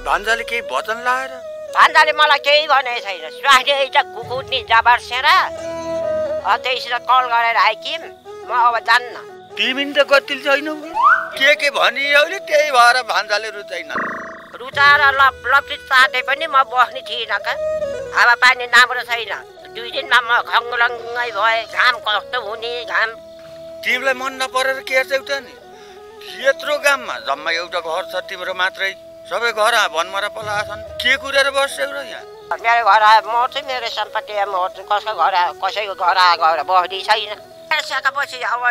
भान्जाले केही वचन लाएर भान्जाले मलाई केही भने छैन। स्वास्नी चाहिँ कुकुर्नी जाबार सेरा त्यसरी कल गरेर आइकिम म अब जान्न। तिमी त गतिल छैनौ के भनी अहिले त्यही भएर भान्जाले रुचाइन। रुचाएर लप्टी चाटे पनि म बस्ने थिइनँ का। हावा पानी राम्रो छैन। 2 दिनमा म खङ्गलङ्गै भए। घाम कस्तो हुने घाम। तिमीलाई मन नपरेर के हेर्छौ त नि? यत्रो गाममा जम्मा एउटा घर छ तिम्रो मात्रै। सबै घर भनमरा पला छन्। के कुरेर बस्छौ र यहाँ? मेरो घर म चाहिँ मेरो सम्पत्ति म कसको घर कसैको घर गएर बस्ने छैन। सकेपछि अब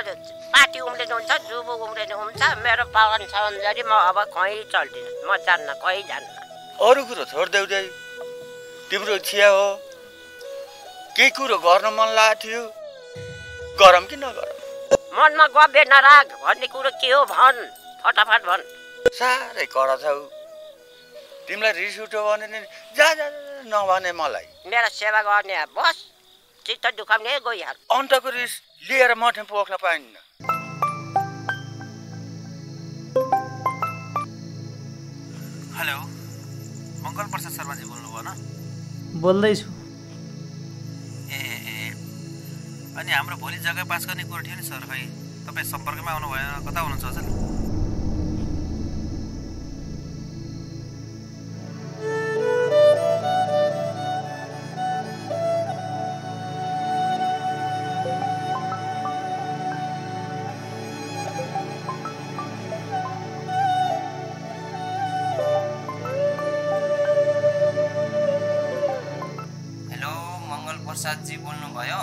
पार्टी उम्रिनु हुन्छ जुबु उम्रिनु हुन्छ। मेरो पावन सावन जरी म अब कहीँ चल्दिनँ। म जान्न कहीँ जान्न। अरू कुरो छोडिदेऊ दे। तिम्रो इच्छा हो केही कुरो गर्न मन लागेको थियो गरम कि नगरम? मनमा गब्बे नराग भन्ने कुरो के हो भन् फटाफट भन्। साह्रै कडा छौ। तिमीलाई रिस उठ्यो भने नि जा नभने मलाई। मेरो सेवा गर्ने बस चित्त दुखाउने गइहाल। अन्तको रिस लिएर मठे पोख्न पाइन्न। हेलो मङ्गल प्रसाद शर्माजी बोल्नुभयो न? बोल्दैछु। अनि हाम्रो भोलि जग्गा पास गर्ने कुरो थियो नि सर, खै तपाईँ सम्पर्कमा आउनु भएन, कता हुनुहुन्छ हजुर? हेलो मङ्गल प्रसादजी बोल्नुभयो?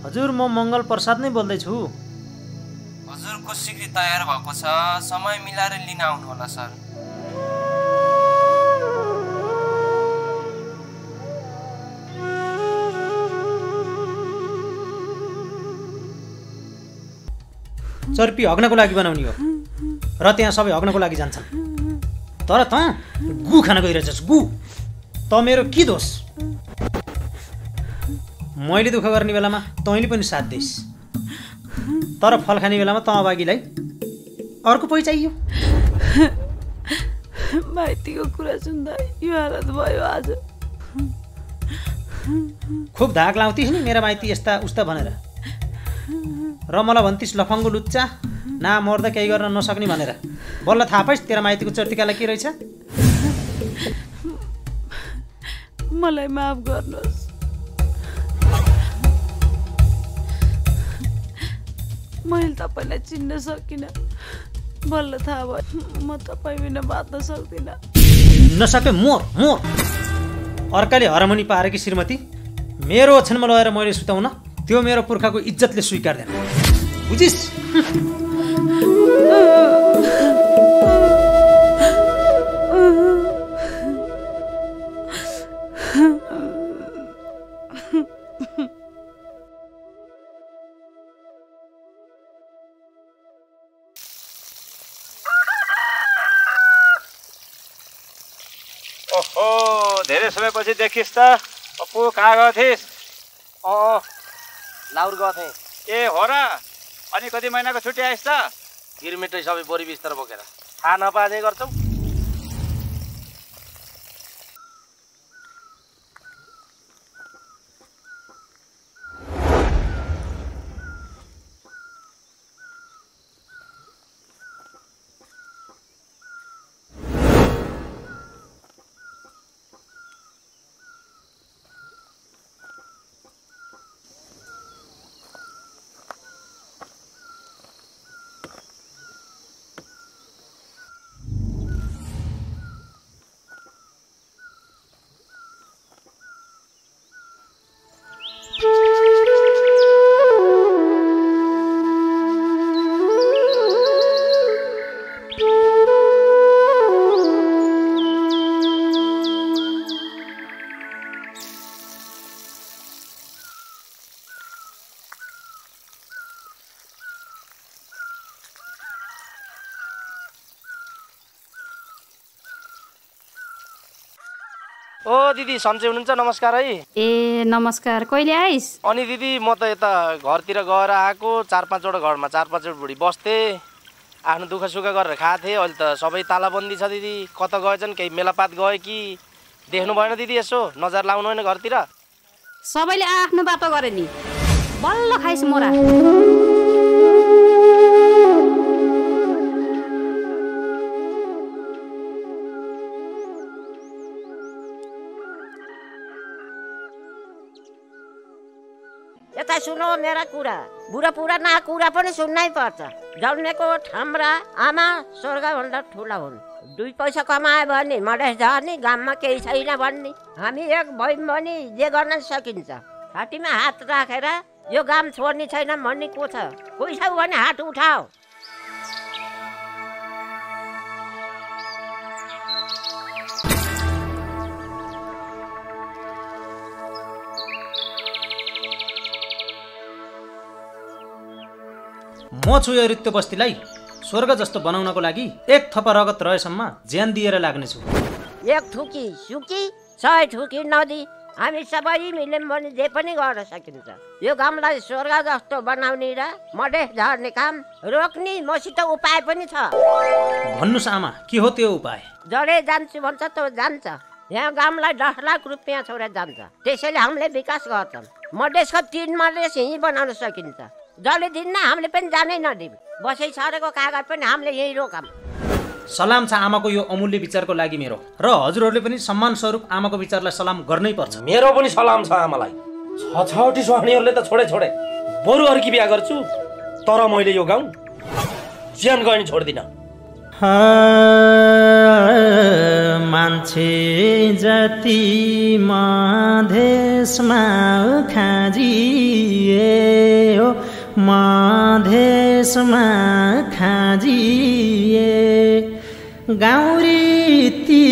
हजुर म मङ्गल प्रसाद नै बोल्दैछु। हजुरको सिक्री तयार भएको छ, समय मिलाएर लिन आउनुहोला सर। चर्पी हग्नको लागि बनाउने हो र त्यहाँ सबै हग्नको लागि जान्छन्। तर त गु खान गइरहेछस् गु। त मेरो के दोष? मैले दुःख गर्ने बेलामा तैँले पनि साथ दिइस्, तर फल खाने बेलामा त अभागीलाई अर्को पै चाहियो। माइतीको कुरा सुन्दा यो हालत भयो आज। खुब धाक लाउँथिस् नि मेरा माइती यस्ता उस्ता भनेर, र मलाई भन्थिस् लफङ्गो लुच्चा ना मर्दा केही गर्न नसक्ने भनेर। बल्ल थाहा पाइस् तेरा माइतीको चर्तिकालाई के रहेछ? मलाई माफ गर्नुहोस्। मैले तपाईँलाई चिन्न सकिनँ। बल्ल थाहा भयो म तपाईँ बिना बाँच्न सक्दिनँ। नसके मोर मोर। अर्काले हरमनी पारेकी श्रीमती मेरो ओछ्यानमा लगेर मैले सुताउन त्यो मेरो पुर्खाको इज्जतले स्वीकार्दैन, बुझिस्? ओहो धेरै समयपछि देखिस् त। अपु कहाँ गएको थिइस्? लाउर गएको थिएँ। ए हो र? अनि कति महिनाको छुट्टी आइस् त? गिरमिटै सबै बोरी बिस्तर बोकेर। थाहा नपाए गर्छौ। ओ दिदी सन्चै हुनुहुन्छ? नमस्कार है। ए नमस्कार, कहिले आइस्? अनि दिदी म त यता घरतिर गएर आएको। 4-5वटा घरमा 4-5 बुढी बस्थे, आफ्नो दुःख सुख गरेर खाएको थिएँ। अहिले त सबै तालाबन्दी छ दिदी। कता गएछन्, केही मेलापात गए कि देख्नु भएन दिदी यसो नजर लाउनु होइन घरतिर। सबैले आफ्नो बाटो गरे नि बल्ल खाइस मोरा। यता सुनो मेरा कुरा, बुढा पुराना कुरा पनि सुन्नै पर्छ। जन्मेको ठाउँ र आमा स्वर्गभन्दा ठुला हुन्। 2 पैसा कमायो भने मधेस जाने, गाममा केही छैन भन्ने। हामी एक भयौँ भने जे गर्न सकिन्छ। छातीमा हात राखेर यो गाम छोड्ने छैन भन्ने को छ? कोही छ भने हात उठाऊ। म छु यो रित्तो बस्तीलाई स्वर्ग जस्तो बनाउनको लागि एक थप रगत रहेसम्म ज्यान दिएर लाग्नेछु। एक थुकी सुकी 100 थुकी नदी हामी सबै मिल्यौँ भने जे पनि गर्न सकिन्छ। यो गाउँलाई स्वर्ग जस्तो बनाउने र मधेस झर्ने काम रोक्ने मसित उपाय पनि छ। भन्नुस् आमा, के हो त्यो उपाय? जडे जान्छु भन्छ त जान्छ। यहाँ गाउँलाई 10 लाख रुपियाँ छोडेर जान्छ। त्यसैले हामीले विकास गर्छौँ। मधेसको 3 मधेस यहीँ बनाउन सकिन्छ। जसले दिन्न हामीले पनि जानै नदिउँ। बसै छरेको कागज पनि हामीले यही रोकौँ। सलाम छ आमाको यो अमूल्य विचारको लागि मेरो, र हजुरहरूले पनि सम्मान स्वरूप आमाको विचारलाई सलाम गर्नै पर्छ। मेरो पनि सलाम छ आमालाई। 6 स्वानीहरूले त छोडे बरु अर्की बिहा गर्छु, तर मैले यो गाउँ ज्यान गएनी छोड्दिन। मान्छे जति मधेसमा खाजिए हो, मधेसमा खाजिए गाउँ रीति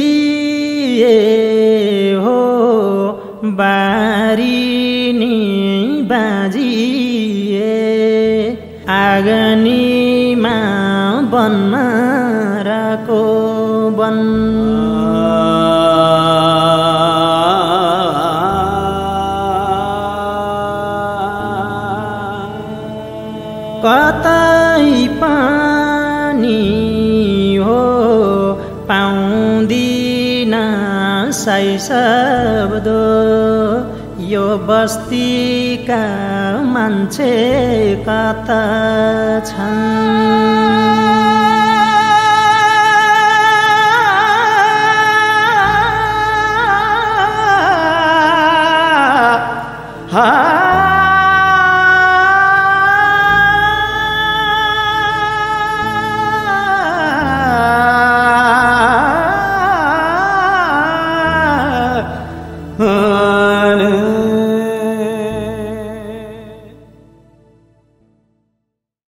हो, बारी नि बाजिए आगनीमा वनमा राको वन। कतै पानी हो पाउँदिन शैशब्दो, यो बस्तीका मान्छे कता छन्?